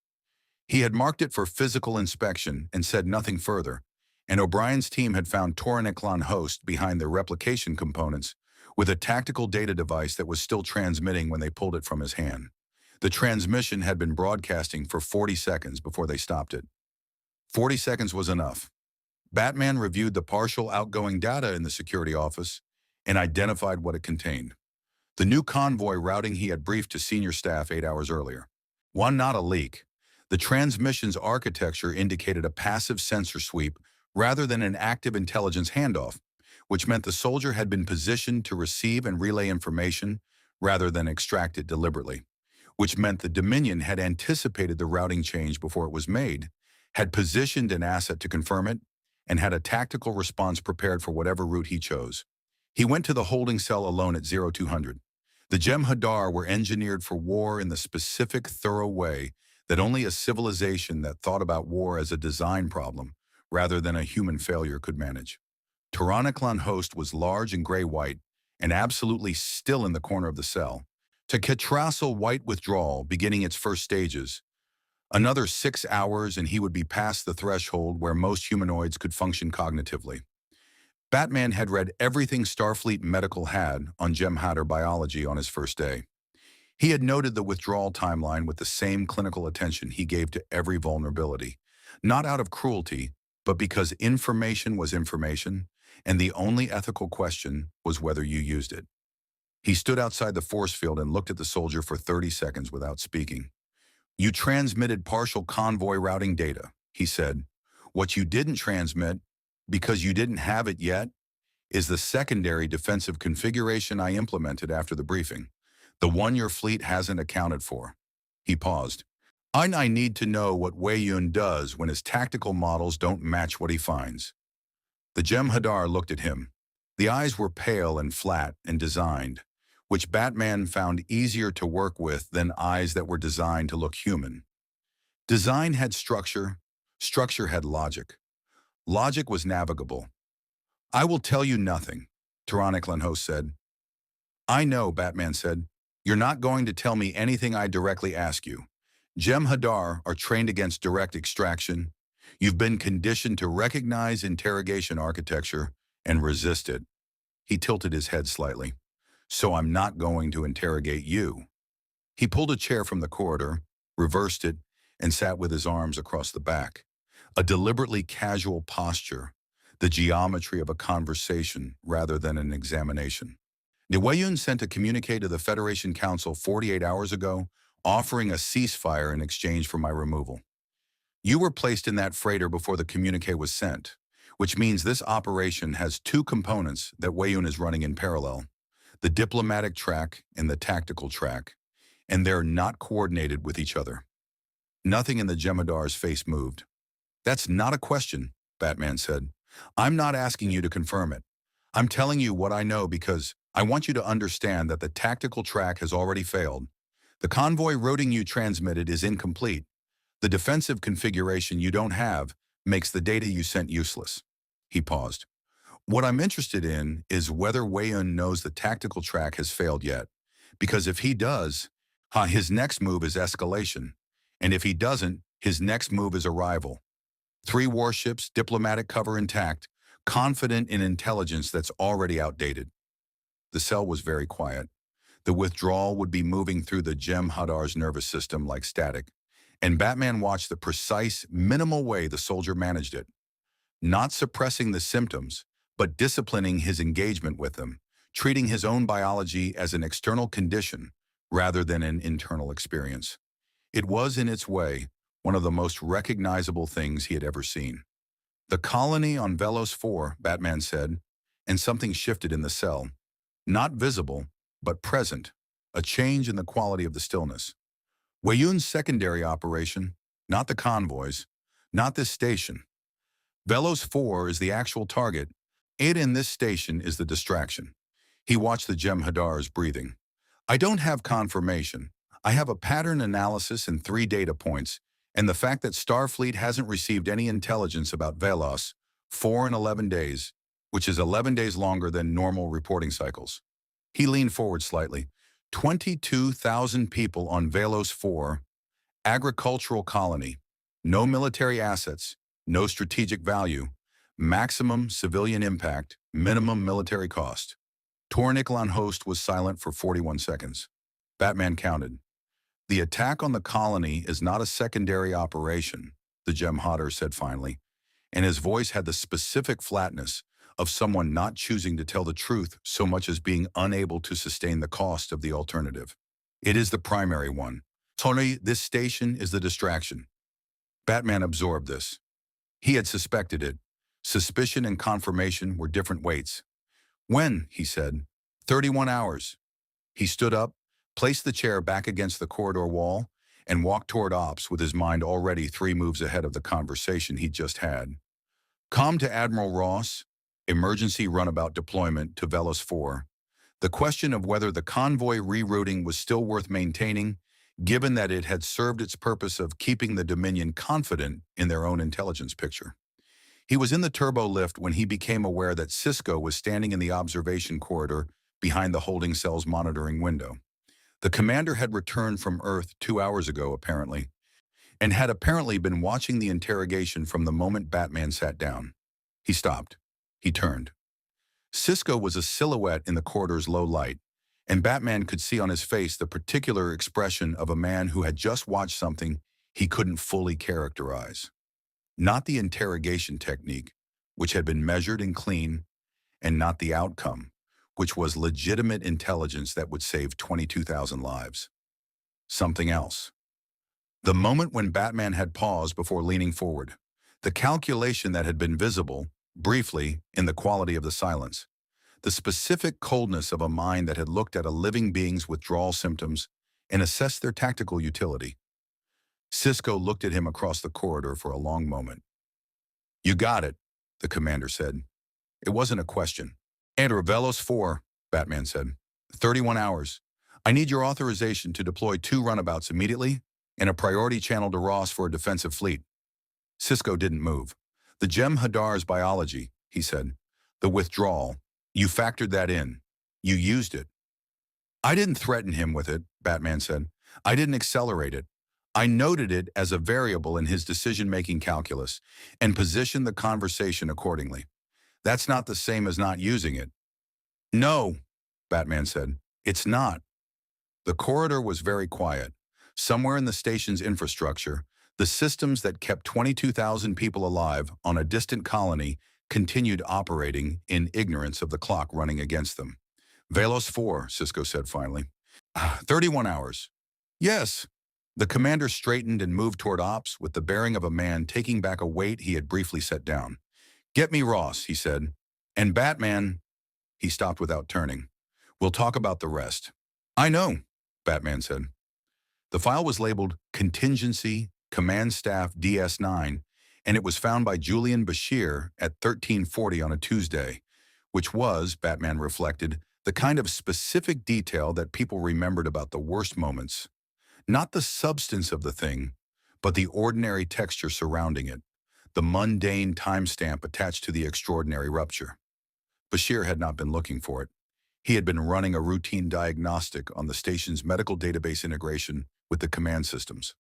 He had marked it for physical inspection and said nothing further, and O'Brien's team had found Taraniklan Host behind the replication components with a tactical data device that was still transmitting when they pulled it from his hand. The transmission had been broadcasting for 40 seconds before they stopped it. 40 seconds was enough. Batman reviewed the partial outgoing data in the security office and identified what it contained. The new convoy routing he had briefed to senior staff 8 hours earlier. One, not a leak. The transmission's architecture indicated a passive sensor sweep rather than an active intelligence handoff, which meant the soldier had been positioned to receive and relay information rather than extract it deliberately, which meant the Dominion had anticipated the routing change before it was made, had positioned an asset to confirm it, and had a tactical response prepared for whatever route he chose. He went to the holding cell alone at 0200. The Jem'Hadar were engineered for war in the specific, thorough way that only a civilization that thought about war as a design problem rather than a human failure could manage. Taraniklan Host was large and gray-white and absolutely still in the corner of the cell. To Ketracel white withdrawal beginning its first stages. Another 6 hours and he would be past the threshold where most humanoids could function cognitively. Batman had read everything Starfleet Medical had on Jem'Hadar biology on his first day. He had noted the withdrawal timeline with the same clinical attention he gave to every vulnerability, not out of cruelty, but because information was information, and the only ethical question was whether you used it. He stood outside the force field and looked at the soldier for 30 seconds without speaking. You transmitted partial convoy routing data, he said. What you didn't transmit, because you didn't have it yet, is the secondary defensive configuration I implemented after the briefing, the one your fleet hasn't accounted for. He paused. I need to know what Weiyun does when his tactical models don't match what he finds. The Jem'Hadar looked at him. The eyes were pale and flat and designed, which Batman found easier to work with than eyes that were designed to look human. Design had structure, structure had logic. Logic was navigable. I will tell you nothing, Taraniklan Host said. I know, Batman said. You're not going to tell me anything I directly ask you. Jem'Hadar are trained against direct extraction. You've been conditioned to recognize interrogation architecture and resist it. He tilted his head slightly. So I'm not going to interrogate you. He pulled a chair from the corridor, reversed it, and sat with his arms across the back. A deliberately casual posture, the geometry of a conversation rather than an examination. Weiyun sent a communique to the Federation Council 48 hours ago, offering a ceasefire in exchange for my removal. You were placed in that freighter before the communique was sent, which means this operation has two components that Weiyun is running in parallel, the diplomatic track and the tactical track, and they're not coordinated with each other. Nothing in the Jem'Hadar's face moved. That's not a question, Batman said. I'm not asking you to confirm it. I'm telling you what I know because I want you to understand that the tactical track has already failed. The convoy routing you transmitted is incomplete. The defensive configuration you don't have makes the data you sent useless. He paused. What I'm interested in is whether Wei-Yun knows the tactical track has failed yet. Because if he does, his next move is escalation. And if he doesn't, his next move is arrival. 3 warships, diplomatic cover intact, confident in intelligence that's already outdated. The cell was very quiet. The withdrawal would be moving through the Gem Hadar's nervous system like static, and Batman watched the precise, minimal way the soldier managed it, not suppressing the symptoms, but disciplining his engagement with them, treating his own biology as an external condition rather than an internal experience. It was, in its way, one of the most recognizable things he had ever seen. The colony on Velos 4, Batman said, and something shifted in the cell. Not visible, but present, a change in the quality of the stillness. Wei-Yun's secondary operation, not the convoys, not this station. Velos 4 is the actual target. It in this station is the distraction. He watched the Gem Hadar's breathing. I don't have confirmation. I have a pattern analysis and 3 data points, and the fact that Starfleet hasn't received any intelligence about Velos 4 in 11 days, which is 11 days longer than normal reporting cycles. He leaned forward slightly. 22,000 people on Velos 4, agricultural colony, no military assets, no strategic value, maximum civilian impact, minimum military cost. Torniklon host was silent for 41 seconds. Batman counted. The attack on the colony is not a secondary operation, the Gem Hadar said finally, and his voice had the specific flatness of someone not choosing to tell the truth so much as being unable to sustain the cost of the alternative. It is the primary one. Tony, this station is the distraction. Batman absorbed this. He had suspected it. Suspicion and confirmation were different weights. When, he said. 31 hours. He stood up, placed the chair back against the corridor wall, and walked toward Ops with his mind already 3 moves ahead of the conversation he'd just had. Com to Admiral Ross, emergency runabout deployment to Velos 4. The question of whether the convoy rerouting was still worth maintaining, given that it had served its purpose of keeping the Dominion confident in their own intelligence picture. He was in the turbo lift when he became aware that Sisko was standing in the observation corridor behind the holding cell's monitoring window. The commander had returned from Earth 2 hours ago, apparently, and had apparently been watching the interrogation from the moment Batman sat down. He stopped. He turned. Sisko was a silhouette in the corridor's low light, and Batman could see on his face the particular expression of a man who had just watched something he couldn't fully characterize. Not the interrogation technique, which had been measured and clean, and not the outcome, which was legitimate intelligence that would save 22,000 lives. Something else. The moment when Batman had paused before leaning forward, the calculation that had been visible, briefly, in the quality of the silence, the specific coldness of a mind that had looked at a living being's withdrawal symptoms and assessed their tactical utility. Sisko looked at him across the corridor for a long moment. You got it, the commander said. It wasn't a question. Enter Velos 4, Batman said. 31 hours. I need your authorization to deploy 2 runabouts immediately and a priority channel to Ross for a defensive fleet. Sisko didn't move. The Gem Hadar's biology, he said. The withdrawal. You factored that in. You used it. I didn't threaten him with it, Batman said. I didn't accelerate it. I noted it as a variable in his decision-making calculus and positioned the conversation accordingly. That's not the same as not using it. No, Batman said. It's not. The corridor was very quiet. Somewhere in the station's infrastructure, the systems that kept 22,000 people alive on a distant colony continued operating in ignorance of the clock running against them. Velos 4, Sisko said finally. 31 hours. Yes. The commander straightened and moved toward Ops with the bearing of a man taking back a weight he had briefly set down. Get me Ross, he said. And Batman, he stopped without turning. We'll talk about the rest. I know, Batman said. The file was labeled Contingency, Command Staff DS9, and it was found by Julian Bashir at 1340 on a Tuesday, which was, Batman reflected, the kind of specific detail that people remembered about the worst moments. Not the substance of the thing, but the ordinary texture surrounding it, the mundane timestamp attached to the extraordinary rupture. Bashir had not been looking for it. He had been running a routine diagnostic on the station's medical database integration with the command systems.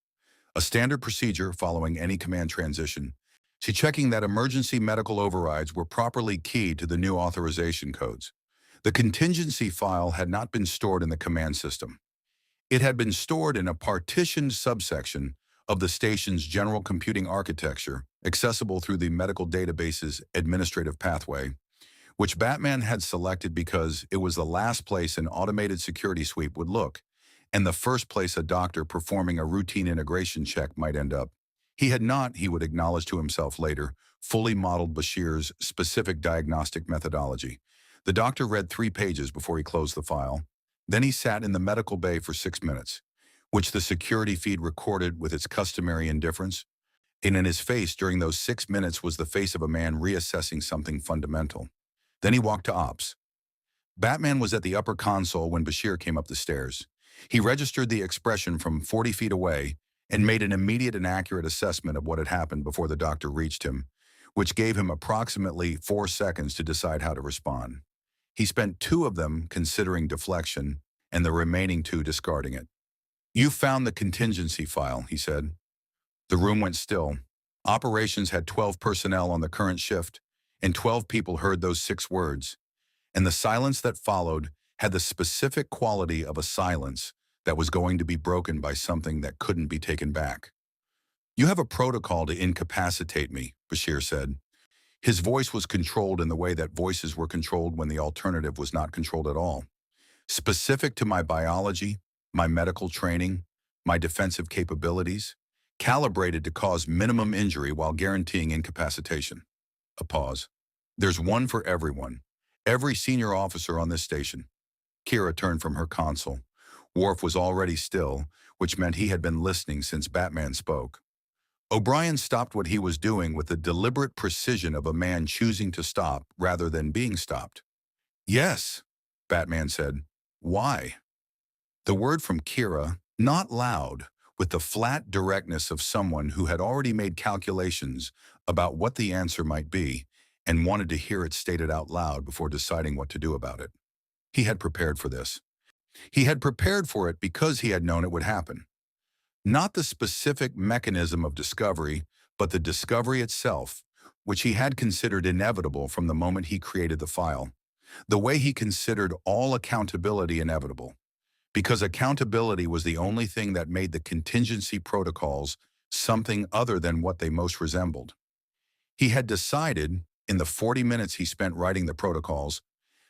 A standard procedure following any command transition, checking that emergency medical overrides were properly keyed to the new authorization codes. The contingency file had not been stored in the command system. It had been stored in a partitioned subsection of the station's general computing architecture, accessible through the medical database's administrative pathway, which Batman had selected because it was the last place an automated security sweep would look, and the first place a doctor performing a routine integration check might end up. He had not, he would acknowledge to himself later, fully modeled Bashir's specific diagnostic methodology. The doctor read 3 pages before he closed the file. Then he sat in the medical bay for 6 minutes, which the security feed recorded with its customary indifference. And in his face during those 6 minutes was the face of a man reassessing something fundamental. Then he walked to ops. Batman was at the upper console when Bashir came up the stairs. He registered the expression from 40 feet away and made an immediate and accurate assessment of what had happened before the doctor reached him, which gave him approximately 4 seconds to decide how to respond. He spent 2 of them considering deflection and the remaining 2 discarding it. "You found the contingency file," he said. The room went still. Operations had 12 personnel on the current shift, and 12 people heard those 6 words. And the silence that followed had the specific quality of a silence that was going to be broken by something that couldn't be taken back. "You have a protocol to incapacitate me," Bashir said. His voice was controlled in the way that voices were controlled when the alternative was not controlled at all. "Specific to my biology, my medical training, my defensive capabilities, calibrated to cause minimum injury while guaranteeing incapacitation." A pause. "There's one for everyone. Every senior officer on this station." Kira turned from her console. Worf was already still, which meant he had been listening since Batman spoke. O'Brien stopped what he was doing with the deliberate precision of a man choosing to stop rather than being stopped. "Yes," Batman said. "Why?" The word from Kira, not loud, with the flat directness of someone who had already made calculations about what the answer might be and wanted to hear it stated out loud before deciding what to do about it. He had prepared for this. He had prepared for it because he had known it would happen. Not the specific mechanism of discovery, but the discovery itself, which he had considered inevitable from the moment he created the file. The way he considered all accountability inevitable. Because accountability was the only thing that made the contingency protocols something other than what they most resembled. He had decided, in the 40 minutes he spent writing the protocols,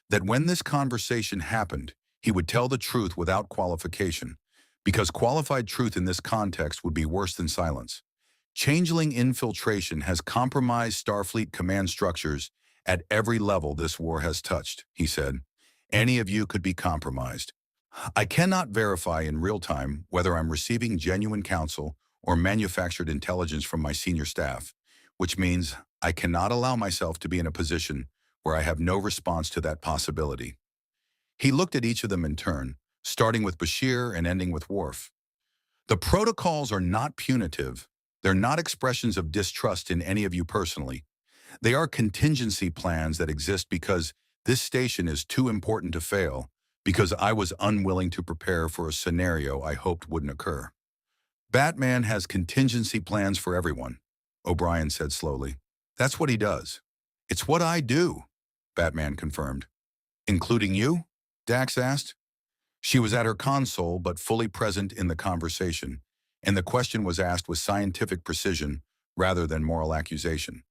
that when this conversation happened, he would tell the truth without qualification, because qualified truth in this context would be worse than silence. Changeling infiltration has compromised Starfleet command structures at every level this war has touched, he said. Any of you could be compromised. I cannot verify in real time whether I'm receiving genuine counsel or manufactured intelligence from my senior staff, which means I cannot allow myself to be in a position where I have no response to that possibility. He looked at each of them in turn, starting with Bashir and ending with Worf. The protocols are not punitive. They're not expressions of distrust in any of you personally. They are contingency plans that exist because this station is too important to fail, because I was unwilling to prepare for a scenario I hoped wouldn't occur. Batman has contingency plans for everyone, O'Brien said slowly. That's what he does. It's what I do, Batman confirmed. Including you? Dax asked. She was at her console but fully present in the conversation, and the question was asked with scientific precision rather than moral accusation.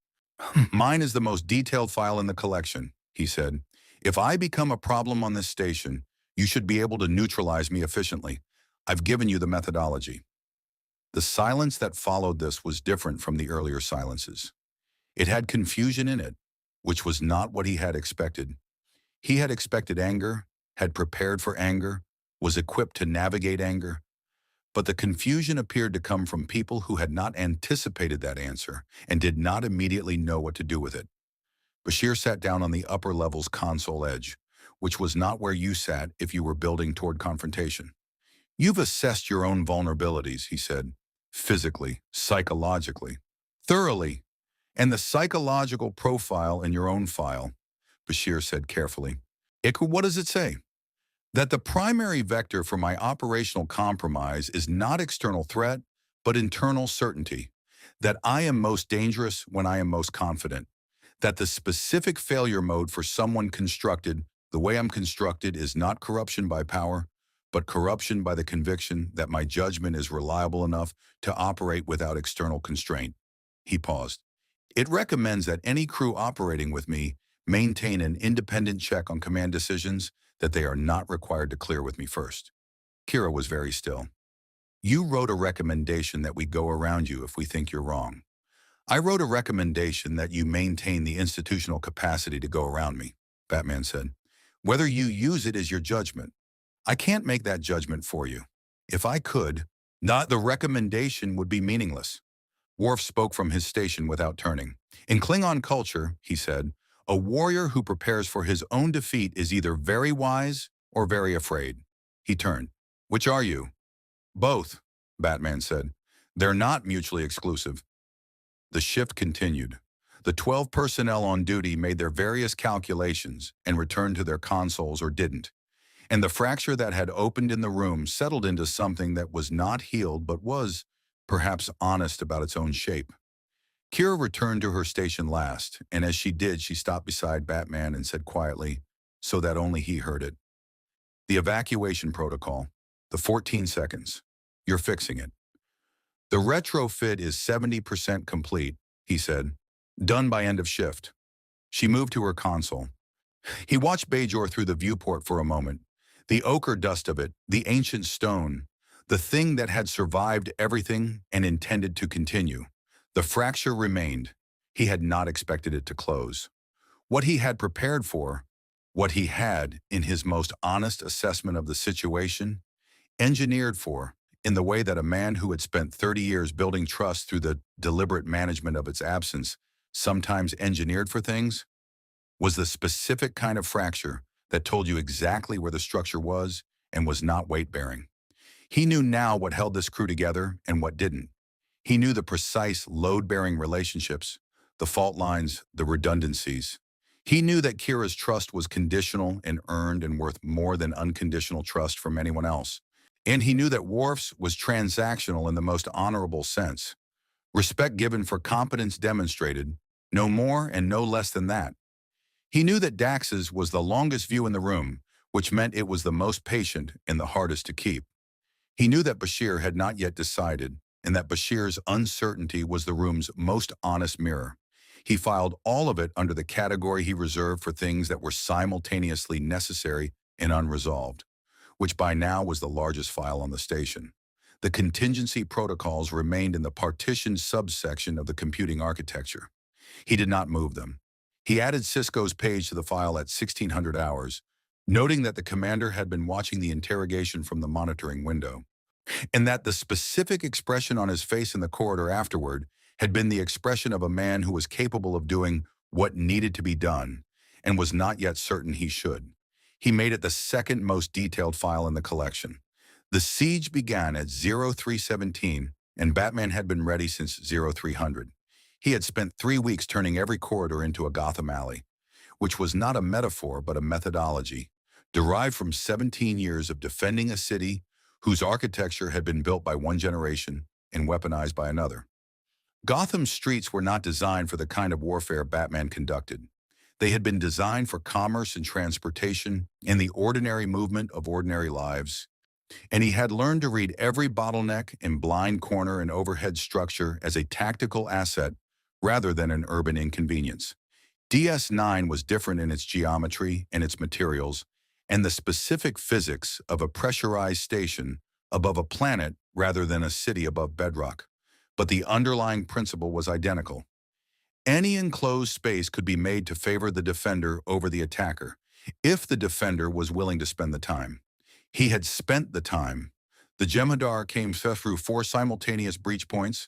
Mine is the most detailed file in the collection, he said. If I become a problem on this station, you should be able to neutralize me efficiently. I've given you the methodology. The silence that followed this was different from the earlier silences. It had confusion in it, which was not what he had expected. He had expected anger, had prepared for anger, was equipped to navigate anger. But the confusion appeared to come from people who had not anticipated that answer and did not immediately know what to do with it. Bashir sat down on the upper level's console edge, which was not where you sat if you were building toward confrontation. You've assessed your own vulnerabilities, he said. physically, psychologically, thoroughly, and the psychological profile in your own file, Bashir said carefully. What does it say? That the primary vector for my operational compromise is not external threat, but internal certainty. That I am most dangerous when I am most confident. That the specific failure mode for someone constructed, the way I'm constructed, is not corruption by power, but corruption by the conviction that my judgment is reliable enough to operate without external constraint. He paused. It recommends that any crew operating with me maintain an independent check on command decisions that they are not required to clear with me first. Kira was very still. You wrote a recommendation that we go around you if we think you're wrong. I wrote a recommendation that you maintain the institutional capacity to go around me, Batman said. Whether you use it is your judgment. I can't make that judgment for you. If I could, not the recommendation would be meaningless. Worf spoke from his station without turning. In Klingon culture, he said, a warrior who prepares for his own defeat is either very wise or very afraid. He turned. Which are you? Both, Batman said. They're not mutually exclusive. The shift continued. The 12 personnel on duty made their various calculations and returned to their consoles or didn't. And the fracture that had opened in the room settled into something that was not healed but was, perhaps, honest about its own shape. Kira returned to her station last, and as she did, she stopped beside Batman and said quietly, so that only he heard it. The evacuation protocol. The 14 seconds. You're fixing it. The retrofit is 70% complete, he said. Done by end of shift. She moved to her console. He watched Bajor through the viewport for a moment. The ochre dust of it, the ancient stone, the thing that had survived everything and intended to continue. The fracture remained. He had not expected it to close. What he had prepared for, what he had, in his most honest assessment of the situation, engineered for, in the way that a man who had spent 30 years building trust through the deliberate management of its absence sometimes engineered for things, was the specific kind of fracture that told you exactly where the structure was and was not weight-bearing. He knew now what held this crew together and what didn't. He knew the precise load-bearing relationships, the fault lines, the redundancies. He knew that Kira's trust was conditional and earned and worth more than unconditional trust from anyone else. And he knew that Worf's was transactional in the most honorable sense. Respect given for competence demonstrated, no more and no less than that. He knew that Dax's was the longest view in the room, which meant it was the most patient and the hardest to keep. He knew that Bashir had not yet decided, and that Bashir's uncertainty was the room's most honest mirror. He filed all of it under the category he reserved for things that were simultaneously necessary and unresolved, which by now was the largest file on the station. The contingency protocols remained in the partitioned subsection of the computing architecture. He did not move them. He added Sisko's page to the file at 1600 hours, noting that the commander had been watching the interrogation from the monitoring window, and that the specific expression on his face in the corridor afterward had been the expression of a man who was capable of doing what needed to be done and was not yet certain he should. He made it the second most detailed file in the collection. The siege began at 0317, and Batman had been ready since 0300. He had spent 3 weeks turning every corridor into a Gotham alley, which was not a metaphor but a methodology, derived from 17 years of defending a city whose architecture had been built by one generation and weaponized by another. Gotham's streets were not designed for the kind of warfare Batman conducted. They had been designed for commerce and transportation and the ordinary movement of ordinary lives, and he had learned to read every bottleneck and blind corner and overhead structure as a tactical asset rather than an urban inconvenience. DS9 was different in its geometry and its materials and the specific physics of a pressurized station above a planet rather than a city above bedrock, but the underlying principle was identical. Any enclosed space could be made to favor the defender over the attacker, if the defender was willing to spend the time. He had spent the time. The Jem'Hadar came through 4 simultaneous breach points,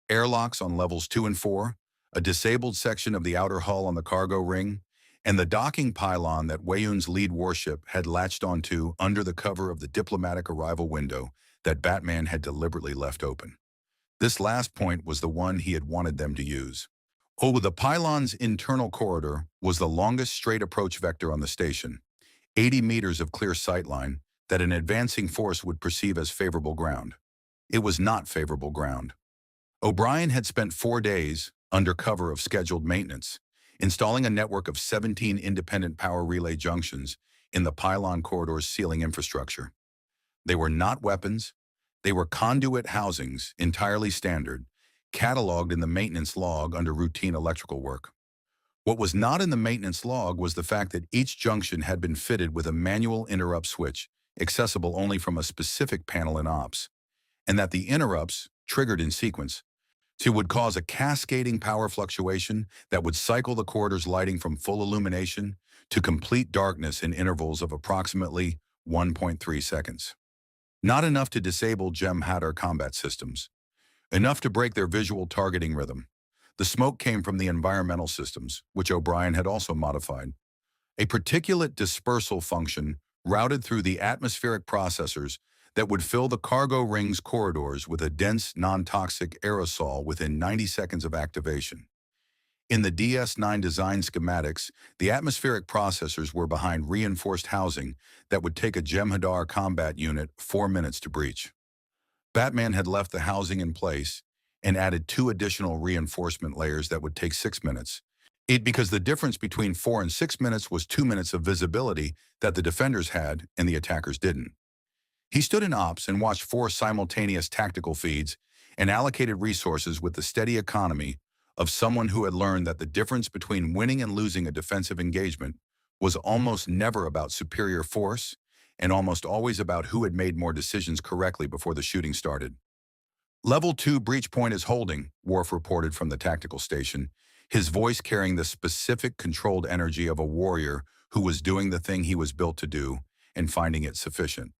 airlocks on levels 2 and 4, a disabled section of the outer hull on the cargo ring, and the docking pylon that Weyun's lead warship had latched onto under the cover of the diplomatic arrival window that Batman had deliberately left open. This last point was the one he had wanted them to use. Oh, the pylon's internal corridor was the longest straight approach vector on the station, 80 meters of clear sightline that an advancing force would perceive as favorable ground. It was not favorable ground. O'Brien had spent 4 days, under cover of scheduled maintenance, installing a network of 17 independent power relay junctions in the pylon corridor's ceiling infrastructure. They were not weapons. They were conduit housings, entirely standard, cataloged in the maintenance log under routine electrical work. What was not in the maintenance log was the fact that each junction had been fitted with a manual interrupt switch, accessible only from a specific panel in ops, and that the interrupts, triggered in sequence, would cause a cascading power fluctuation that would cycle the corridor's lighting from full illumination to complete darkness in intervals of approximately 1.3 seconds. Not enough to disable Jem'Hadar combat systems. Enough to break their visual targeting rhythm. The smoke came from the environmental systems, which O'Brien had also modified. A particulate dispersal function routed through the atmospheric processors that would fill the cargo ring's corridors with a dense, non-toxic aerosol within 90 seconds of activation. In the DS9 design schematics, the atmospheric processors were behind reinforced housing that would take a Jem'Hadar combat unit 4 minutes to breach. Batman had left the housing in place and added 2 additional reinforcement layers that would take 6 minutes. Because the difference between 4 and 6 minutes was 2 minutes of visibility that the defenders had and the attackers didn't. He stood in ops and watched 4 simultaneous tactical feeds and allocated resources with the steady economy of someone who had learned that the difference between winning and losing a defensive engagement was almost never about superior force and almost always about who had made more decisions correctly before the shooting started. Level 2 breach point is holding, Worf reported from the tactical station, his voice carrying the specific controlled energy of a warrior who was doing the thing he was built to do and finding it sufficient.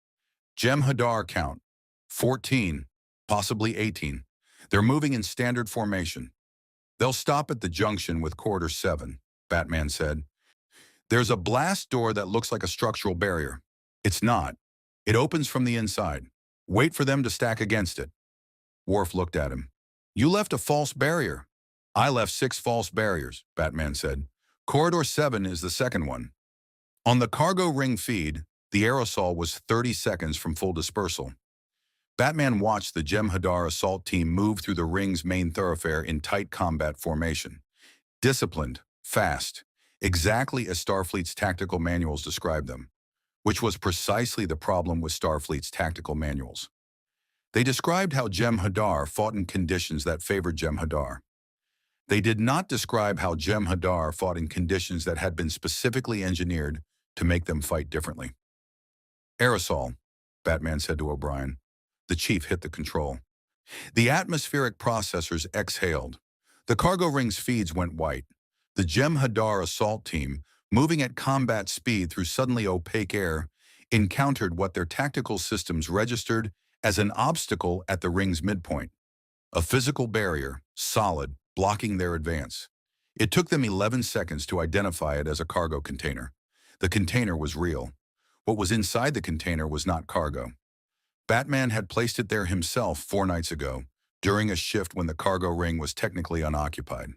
Jem'Hadar count, 14, possibly 18. They're moving in standard formation. They'll stop at the junction with Corridor 7, Batman said. There's a blast door that looks like a structural barrier. It's not. It opens from the inside. Wait for them to stack against it. Worf looked at him. You left a false barrier. I left 6 false barriers, Batman said. Corridor 7 is the second one. On the cargo ring feed, the aerosol was 30 seconds from full dispersal. Batman watched the Jem'Hadar assault team move through the ring's main thoroughfare in tight combat formation. Disciplined, fast, exactly as Starfleet's tactical manuals described them, which was precisely the problem with Starfleet's tactical manuals. They described how Jem'Hadar fought in conditions that favored Jem'Hadar. They did not describe how Jem'Hadar fought in conditions that had been specifically engineered to make them fight differently. Aerosol, Batman said to O'Brien. The chief hit the control. The atmospheric processors exhaled. The cargo ring's feeds went white. The Jem'Hadar assault team, moving at combat speed through suddenly opaque air, encountered what their tactical systems registered as an obstacle at the ring's midpoint. A physical barrier, solid, blocking their advance. It took them 11 seconds to identify it as a cargo container. The container was real. What was inside the container was not cargo. Batman had placed it there himself 4 nights ago, during a shift when the cargo ring was technically unoccupied.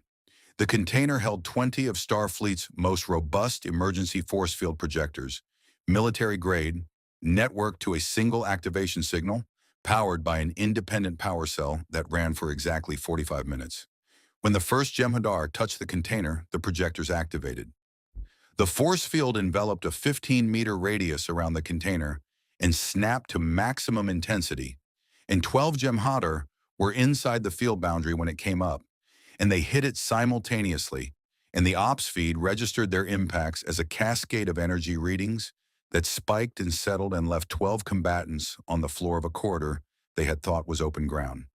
The container held 20 of Starfleet's most robust emergency force field projectors, military-grade, networked to a single activation signal, powered by an independent power cell that ran for exactly 45 minutes. When the first Jem'Hadar touched the container, the projectors activated. The force field enveloped a 15-meter radius around the container and snapped to maximum intensity, and 12 Jem'Hadar were inside the field boundary when it came up, and they hit it simultaneously, and the ops feed registered their impacts as a cascade of energy readings that spiked and settled and left 12 combatants on the floor of a corridor they had thought was open ground.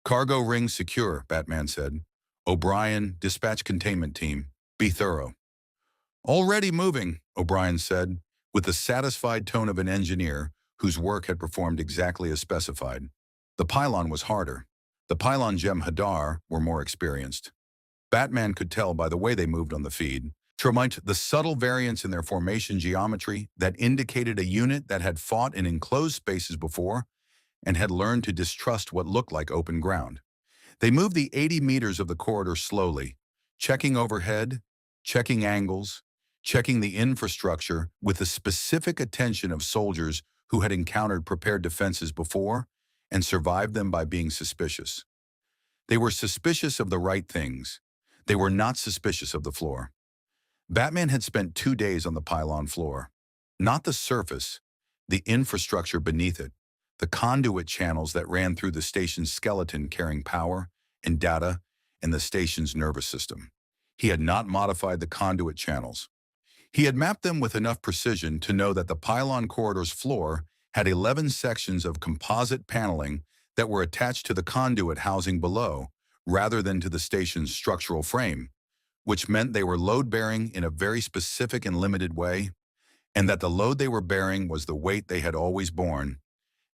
Cargo ring secure, Batman said. O'Brien, dispatch containment team. Be thorough. Already moving, O'Brien said, with the satisfied tone of an engineer whose work had performed exactly as specified. The pylon was harder. The pylon Jem'Hadar were more experienced. Batman could tell by the way they moved on the feed, the subtle variance in their formation geometry that indicated a unit that had fought in enclosed spaces before and had learned to distrust what looked like open ground. They moved the 80 meters of the corridor slowly, checking overhead, checking angles, checking the infrastructure with the specific attention of soldiers who had encountered prepared defenses before and survived them by being suspicious. They were suspicious of the right things. They were not suspicious of the floor. Batman had spent 2 days on the pylon floor. Not the surface, the infrastructure beneath it, the conduit channels that ran through the station's skeleton carrying power and data and the station's nervous system. He had not modified the conduit channels. He had mapped them with enough precision to know that the pylon corridor's floor had 11 sections of composite paneling that were attached to the conduit housing below, rather than to the station's structural frame, which meant they were load-bearing in a very specific and limited way, and that the load they were bearing was the weight they had always borne,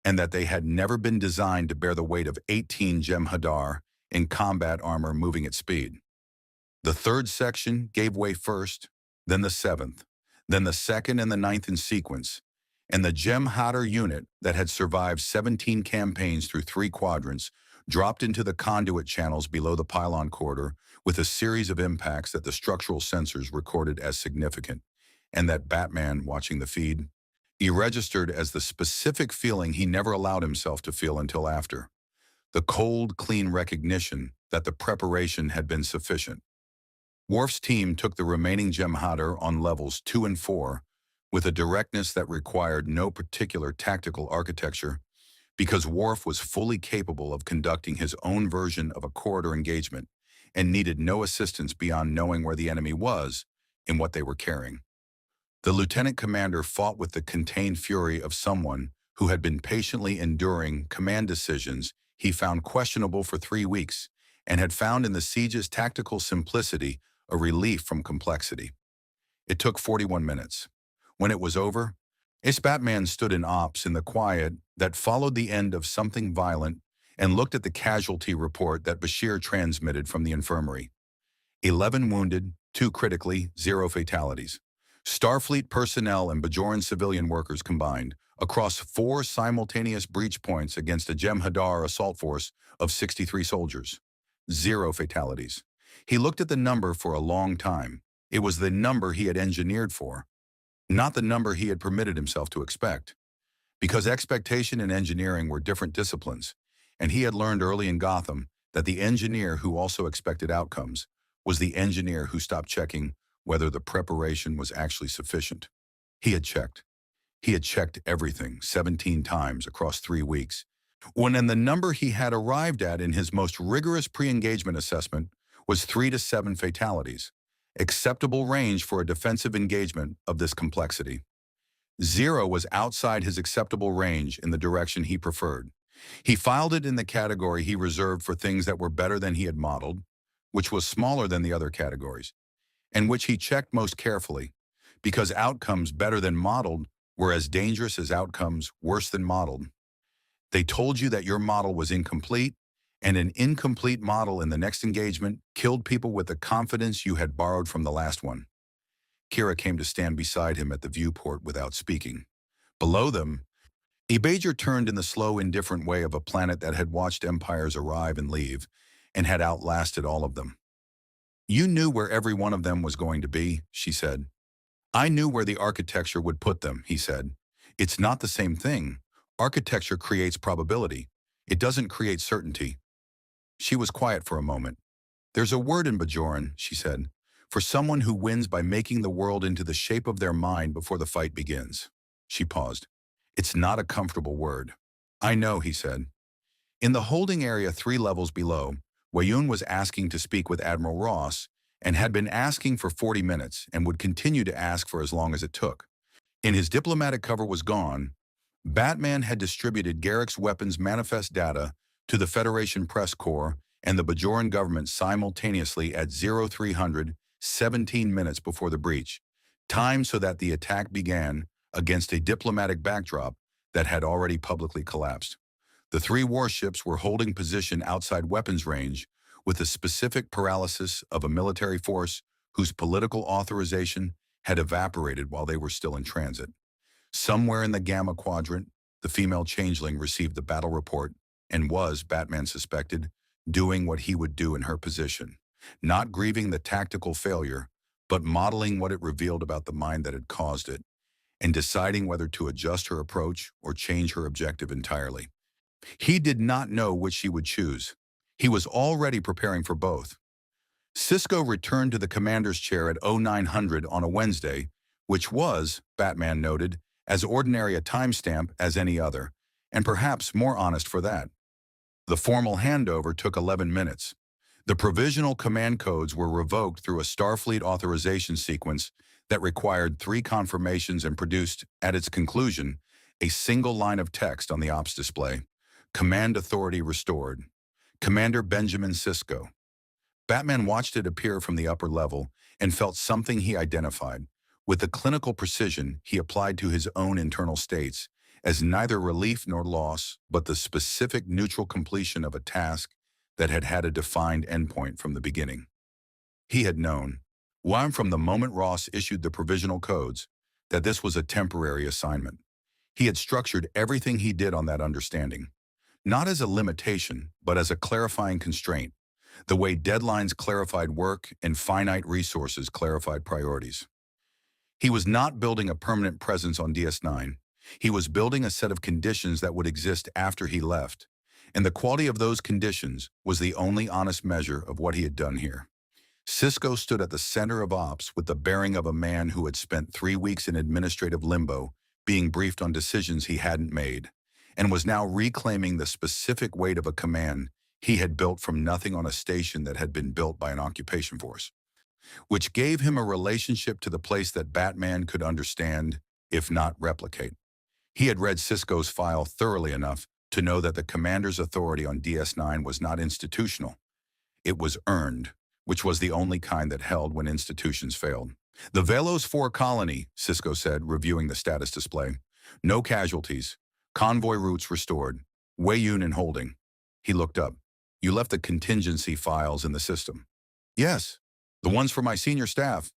and that they had never been designed to bear the weight of 18 Jem'Hadar in combat armor moving at speed. The third section gave way first, then the seventh, then the second and the ninth in sequence, and the Jem'Hadar unit that had survived 17 campaigns through 3 quadrants dropped into the conduit channels below the pylon corridor with a series of impacts that the structural sensors recorded as significant, and that Batman, watching the feed, he registered as the specific feeling he never allowed himself to feel until after. The cold, clean recognition that the preparation had been sufficient. Worf's team took the remaining Jem'Hadar on levels 2 and 4 with a directness that required no particular tactical architecture because Worf was fully capable of conducting his own version of a corridor engagement and needed no assistance beyond knowing where the enemy was and what they were carrying. The lieutenant commander fought with the contained fury of someone who had been patiently enduring command decisions he found questionable for 3 weeks and had found in the siege's tactical simplicity a relief from complexity. It took 41 minutes. When it was over, Batman stood in ops in the quiet that followed the end of something violent and looked at the casualty report that Bashir transmitted from the infirmary. 11 wounded, 2 critically, 0 fatalities. Starfleet personnel and Bajoran civilian workers combined across 4 simultaneous breach points against a Jem'Hadar assault force of 63 soldiers. 0 fatalities. He looked at the number for a long time. It was the number he had engineered for, not the number he had permitted himself to expect. Because expectation and engineering were different disciplines, and he had learned early in Gotham that the engineer who also expected outcomes was the engineer who stopped checking whether the preparation was actually sufficient. He had checked. He had checked everything 17 times across 3 weeks, when the number he had arrived at in his most rigorous pre-engagement assessment was 3 to 7 fatalities, acceptable range for a defensive engagement of this complexity. 0 was outside his acceptable range in the direction he preferred. He filed it in the category he reserved for things that were better than he had modeled, which was smaller than the other categories, and which he checked most carefully, because outcomes better than modeled were as dangerous as outcomes worse than modeled. They told you that your model was incomplete, and an incomplete model in the next engagement killed people with the confidence you had borrowed from the last one. Kira came to stand beside him at the viewport without speaking. Below them, Ebajer turned in the slow, indifferent way of a planet that had watched empires arrive and leave, and had outlasted all of them. You knew where every one of them was going to be, she said. I knew where the architecture would put them, he said. It's not the same thing. Architecture creates probability. It doesn't create certainty. She was quiet for a moment. There's a word in Bajoran, she said, for someone who wins by making the world into the shape of their mind before the fight begins. She paused. It's not a comfortable word. I know, he said. In the holding area 3 levels below, Wayun was asking to speak with Admiral Ross and had been asking for 40 minutes and would continue to ask for as long as it took. In his diplomatic cover was gone, Batman had distributed Garrick's weapons manifest data to the Federation Press Corps and the Bajoran government simultaneously at 0300, 17 minutes before the breach, timed so that the attack began against a diplomatic backdrop that had already publicly collapsed. The 3 warships were holding position outside weapons range with the specific paralysis of a military force whose political authorization had evaporated while they were still in transit. Somewhere in the Gamma Quadrant, the female changeling received the battle report and was, Batman suspected, doing what he would do in her position, not grieving the tactical failure, but modeling what it revealed about the mind that had caused it, and deciding whether to adjust her approach or change her objective entirely. He did not know which she would choose. He was already preparing for both. Sisko returned to the commander's chair at 0900 on a Wednesday, which was, Batman noted, as ordinary a timestamp as any other, and perhaps more honest for that. The formal handover took 11 minutes. The provisional command codes were revoked through a Starfleet authorization sequence that required 3 confirmations and produced, at its conclusion, a single line of text on the ops display. Command authority restored. Commander Benjamin Sisko. Batman watched it appear from the upper level and felt something he identified, with the clinical precision he applied to his own internal states, as neither relief nor loss, but the specific neutral completion of a task that had had a defined endpoint from the beginning. He had known, while from the moment Ross issued the provisional codes, that this was a temporary assignment. He had structured everything he did on that understanding, not as a limitation, but as a clarifying constraint, the way deadlines clarified work and finite resources clarified priorities. He was not building a permanent presence on DS9. He was building a set of conditions that would exist after he left, and the quality of those conditions was the only honest measure of what he had done here. Sisko stood at the center of ops with the bearing of a man who had spent 3 weeks in administrative limbo, being briefed on decisions he hadn't made, and was now reclaiming the specific weight of a command he had built from nothing on a station that had been built by an occupation force, which gave him a relationship to the place that Batman could understand, if not replicate. He had read Sisko's file thoroughly enough to know that the commander's authority on DS9 was not institutional. It was earned, which was the only kind that held when institutions failed. The Velos 4 colony, Sisko said, reviewing the status display. No casualties. Convoy routes restored. Weiyun in holding. He looked up. You left the contingency files in the system. Yes, the ones for my senior staff.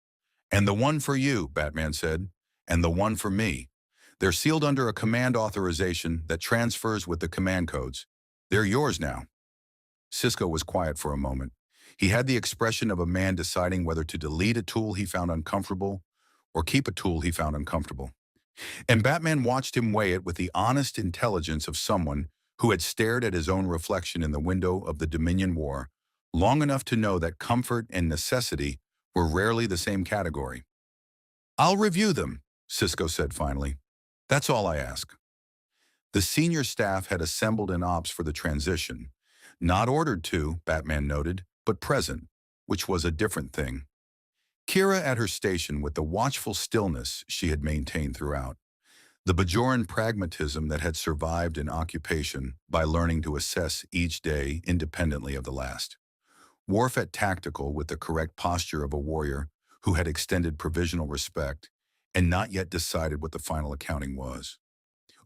And the one for you, Batman said. And the one for me. They're sealed under a command authorization that transfers with the command codes. They're yours now. Sisko was quiet for a moment. He had the expression of a man deciding whether to delete a tool he found uncomfortable or keep a tool he found uncomfortable. And Batman watched him weigh it with the honest intelligence of someone who had stared at his own reflection in the window of the Dominion War long enough to know that comfort and necessity were rarely the same category. I'll review them, Sisko said finally. That's all I ask. The senior staff had assembled in ops for the transition. Not ordered to, Batman noted, but present, which was a different thing. Kira at her station with the watchful stillness she had maintained throughout. The Bajoran pragmatism that had survived in occupation by learning to assess each day independently of the last. Worf at tactical with the correct posture of a warrior who had extended provisional respect and not yet decided what the final accounting was.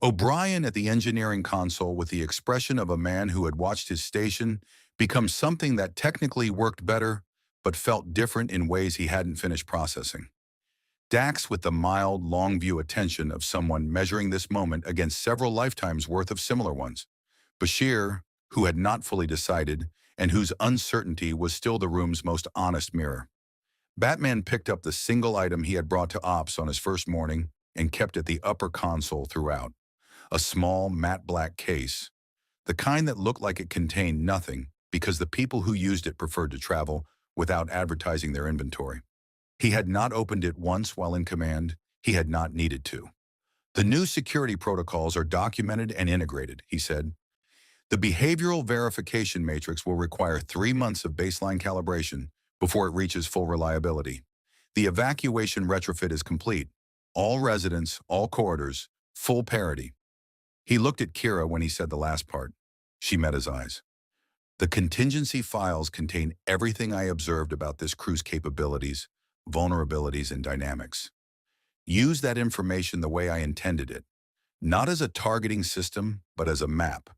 O'Brien at the engineering console with the expression of a man who had watched his station become something that technically worked better but felt different in ways he hadn't finished processing. Dax with the mild, long-view attention of someone measuring this moment against several lifetimes' worth of similar ones. Bashir, who had not fully decided and whose uncertainty was still the room's most honest mirror. Batman picked up the single item he had brought to ops on his first morning and kept it the upper console throughout. A small, matte black case, the kind that looked like it contained nothing because the people who used it preferred to travel without advertising their inventory. He had not opened it once while in command. He had not needed to. The new security protocols are documented and integrated, he said. The behavioral verification matrix will require 3 months of baseline calibration before it reaches full reliability. The evacuation retrofit is complete. All residents, all corridors, full parity. He looked at Kira when he said the last part. She met his eyes. The contingency files contain everything I observed about this crew's capabilities, vulnerabilities, and dynamics. Use that information the way I intended it, not as a targeting system, but as a map.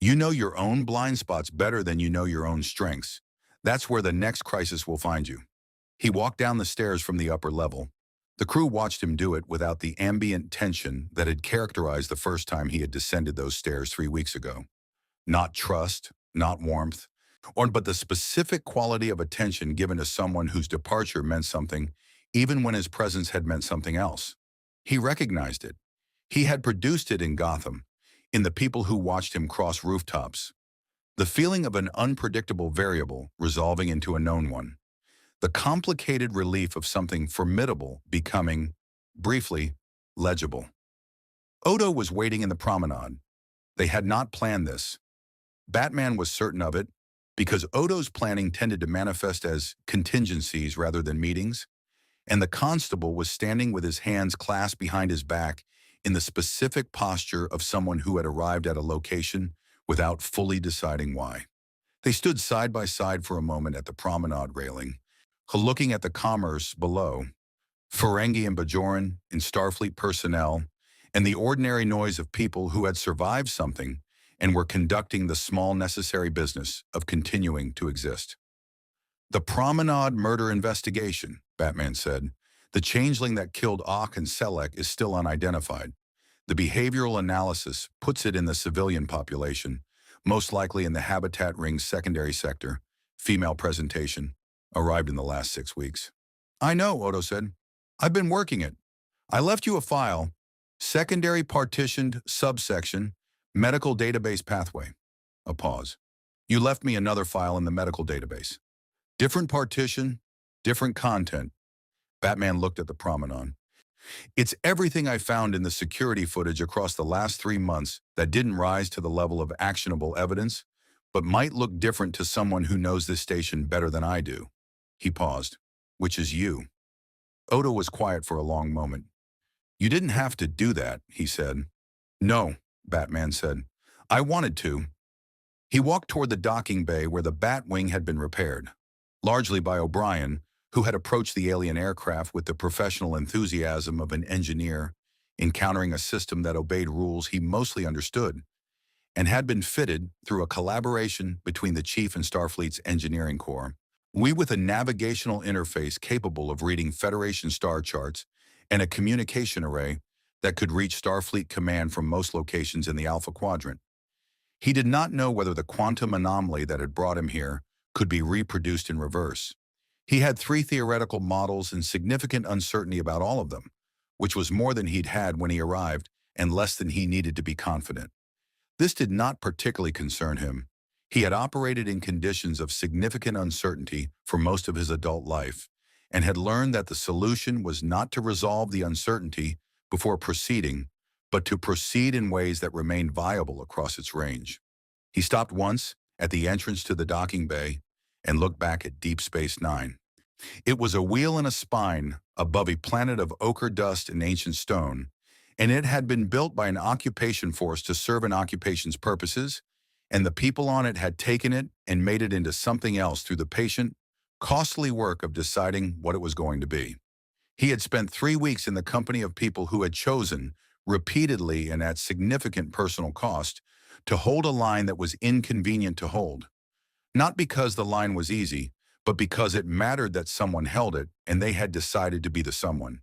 You know your own blind spots better than you know your own strengths. That's where the next crisis will find you. He walked down the stairs from the upper level. The crew watched him do it without the ambient tension that had characterized the first time he had descended those stairs 3 weeks ago. Not trust, not warmth, But the specific quality of attention given to someone whose departure meant something, even when his presence had meant something else. He recognized it. He had produced it in Gotham, in the people who watched him cross rooftops. The feeling of an unpredictable variable resolving into a known one. The complicated relief of something formidable becoming, briefly, legible. Odo was waiting in the promenade. They had not planned this. Batman was certain of it, because Odo's planning tended to manifest as contingencies rather than meetings, and the constable was standing with his hands clasped behind his back in the specific posture of someone who had arrived at a location without fully deciding why. They stood side by side for a moment at the promenade railing, looking at the commerce below, Ferengi and Bajoran in Starfleet personnel, and the ordinary noise of people who had survived something and were conducting the small necessary business of continuing to exist. "The Promenade murder investigation," Batman said. "The changeling that killed Ock and Selek is still unidentified. The behavioral analysis puts it in the civilian population, most likely in the Habitat Ring's secondary sector. Female presentation. Arrived in the last 6 weeks." "I know," Odo said. "I've been working it. I left you a file. Secondary partitioned subsection, medical database pathway." A pause. "You left me another file in the medical database. Different partition, different content." Batman looked at the promenade. "It's everything I found in the security footage across the last 3 months that didn't rise to the level of actionable evidence, but might look different to someone who knows this station better than I do." He paused. "Which is you." Odo was quiet for a long moment. "You didn't have to do that," he said. "No," Batman said. "I wanted to." He walked toward the docking bay where the Batwing had been repaired, largely by O'Brien, who had approached the alien aircraft with the professional enthusiasm of an engineer encountering a system that obeyed rules he mostly understood, and had been fitted through a collaboration between the Chief and Starfleet's engineering corps. With a navigational interface capable of reading Federation star charts and a communication array that could reach Starfleet command from most locations in the Alpha Quadrant. He did not know whether the quantum anomaly that had brought him here could be reproduced in reverse. He had 3 theoretical models and significant uncertainty about all of them, which was more than he'd had when he arrived and less than he needed to be confident. This did not particularly concern him. He had operated in conditions of significant uncertainty for most of his adult life, and had learned that the solution was not to resolve the uncertainty before proceeding, but to proceed in ways that remained viable across its range. He stopped once at the entrance to the docking bay and looked back at Deep Space Nine. It was a wheel and a spine above a planet of ochre dust and ancient stone, and it had been built by an occupation force to serve an occupation's purposes, and the people on it had taken it and made it into something else through the patient, costly work of deciding what it was going to be. He had spent 3 weeks in the company of people who had chosen, repeatedly and at significant personal cost, to hold a line that was inconvenient to hold. Not because the line was easy, but because it mattered that someone held it and they had decided to be the someone.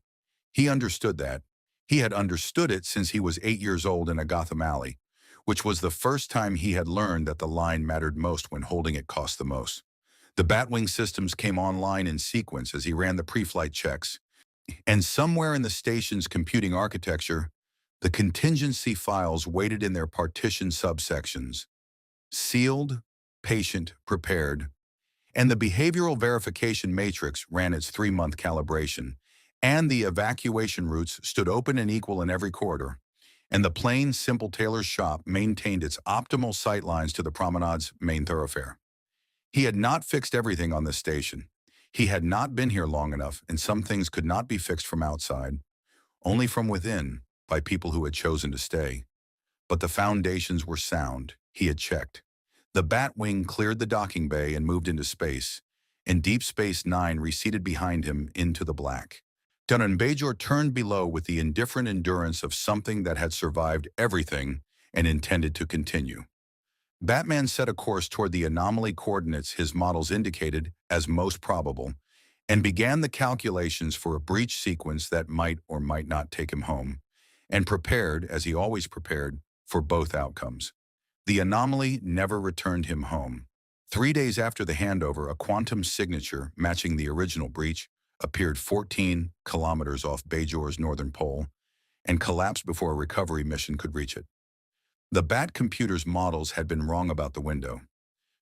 He understood that. He had understood it since he was 8 years old in a Gotham alley, which was the first time he had learned that the line mattered most when holding it cost the most. The Batwing systems came online in sequence as he ran the pre-flight checks, and somewhere in the station's computing architecture, the contingency files waited in their partition subsections. Sealed, patient, prepared, and the behavioral verification matrix ran its 3-month calibration, and the evacuation routes stood open and equal in every corridor, and the plain, simple tailor's shop maintained its optimal sightlines to the promenade's main thoroughfare. He had not fixed everything on this station. He had not been here long enough, and some things could not be fixed from outside, only from within, by people who had chosen to stay. But the foundations were sound. He had checked. The Batwing cleared the docking bay and moved into space, and Deep Space Nine receded behind him into the black. Dun Bajor turned below with the indifferent endurance of something that had survived everything and intended to continue. Batman set a course toward the anomaly coordinates his models indicated as most probable, and began the calculations for a breach sequence that might or might not take him home, and prepared, as he always prepared, for both outcomes. The anomaly never returned him home. 3 days after the handover, a quantum signature matching the original breach appeared 14 kilometers off Bajor's northern pole and collapsed before a recovery mission could reach it. The Bat computer's models had been wrong about the window.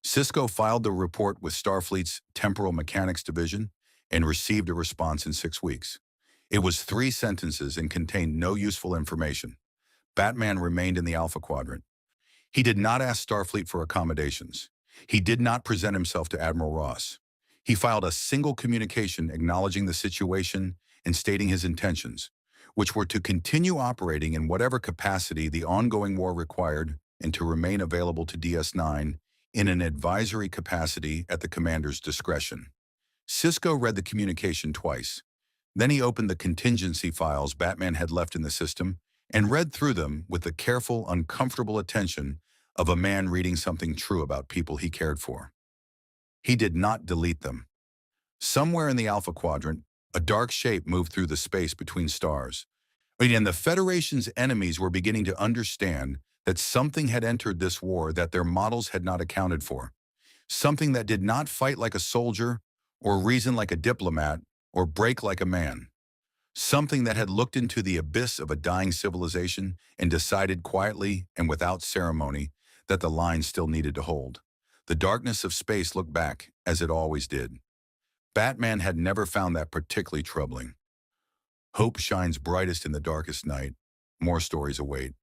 Sisko filed the report with Starfleet's Temporal Mechanics Division and received a response in 6 weeks. It was 3 sentences and contained no useful information. Batman remained in the Alpha Quadrant. He did not ask Starfleet for accommodations. He did not present himself to Admiral Ross. He filed a single communication acknowledging the situation and stating his intentions, which were to continue operating in whatever capacity the ongoing war required and to remain available to DS9 in an advisory capacity at the commander's discretion. Sisko read the communication twice. Then he opened the contingency files Batman had left in the system and read through them with the careful, uncomfortable attention of a man reading something true about people he cared for. He did not delete them. Somewhere in the Alpha Quadrant, a dark shape moved through the space between stars. And the Federation's enemies were beginning to understand that something had entered this war that their models had not accounted for. Something that did not fight like a soldier, or reason like a diplomat, or break like a man. Something that had looked into the abyss of a dying civilization and decided quietly and without ceremony that the line still needed to hold. The darkness of space looked back, as it always did. Batman had never found that particularly troubling. Hope shines brightest in the darkest night. More stories await.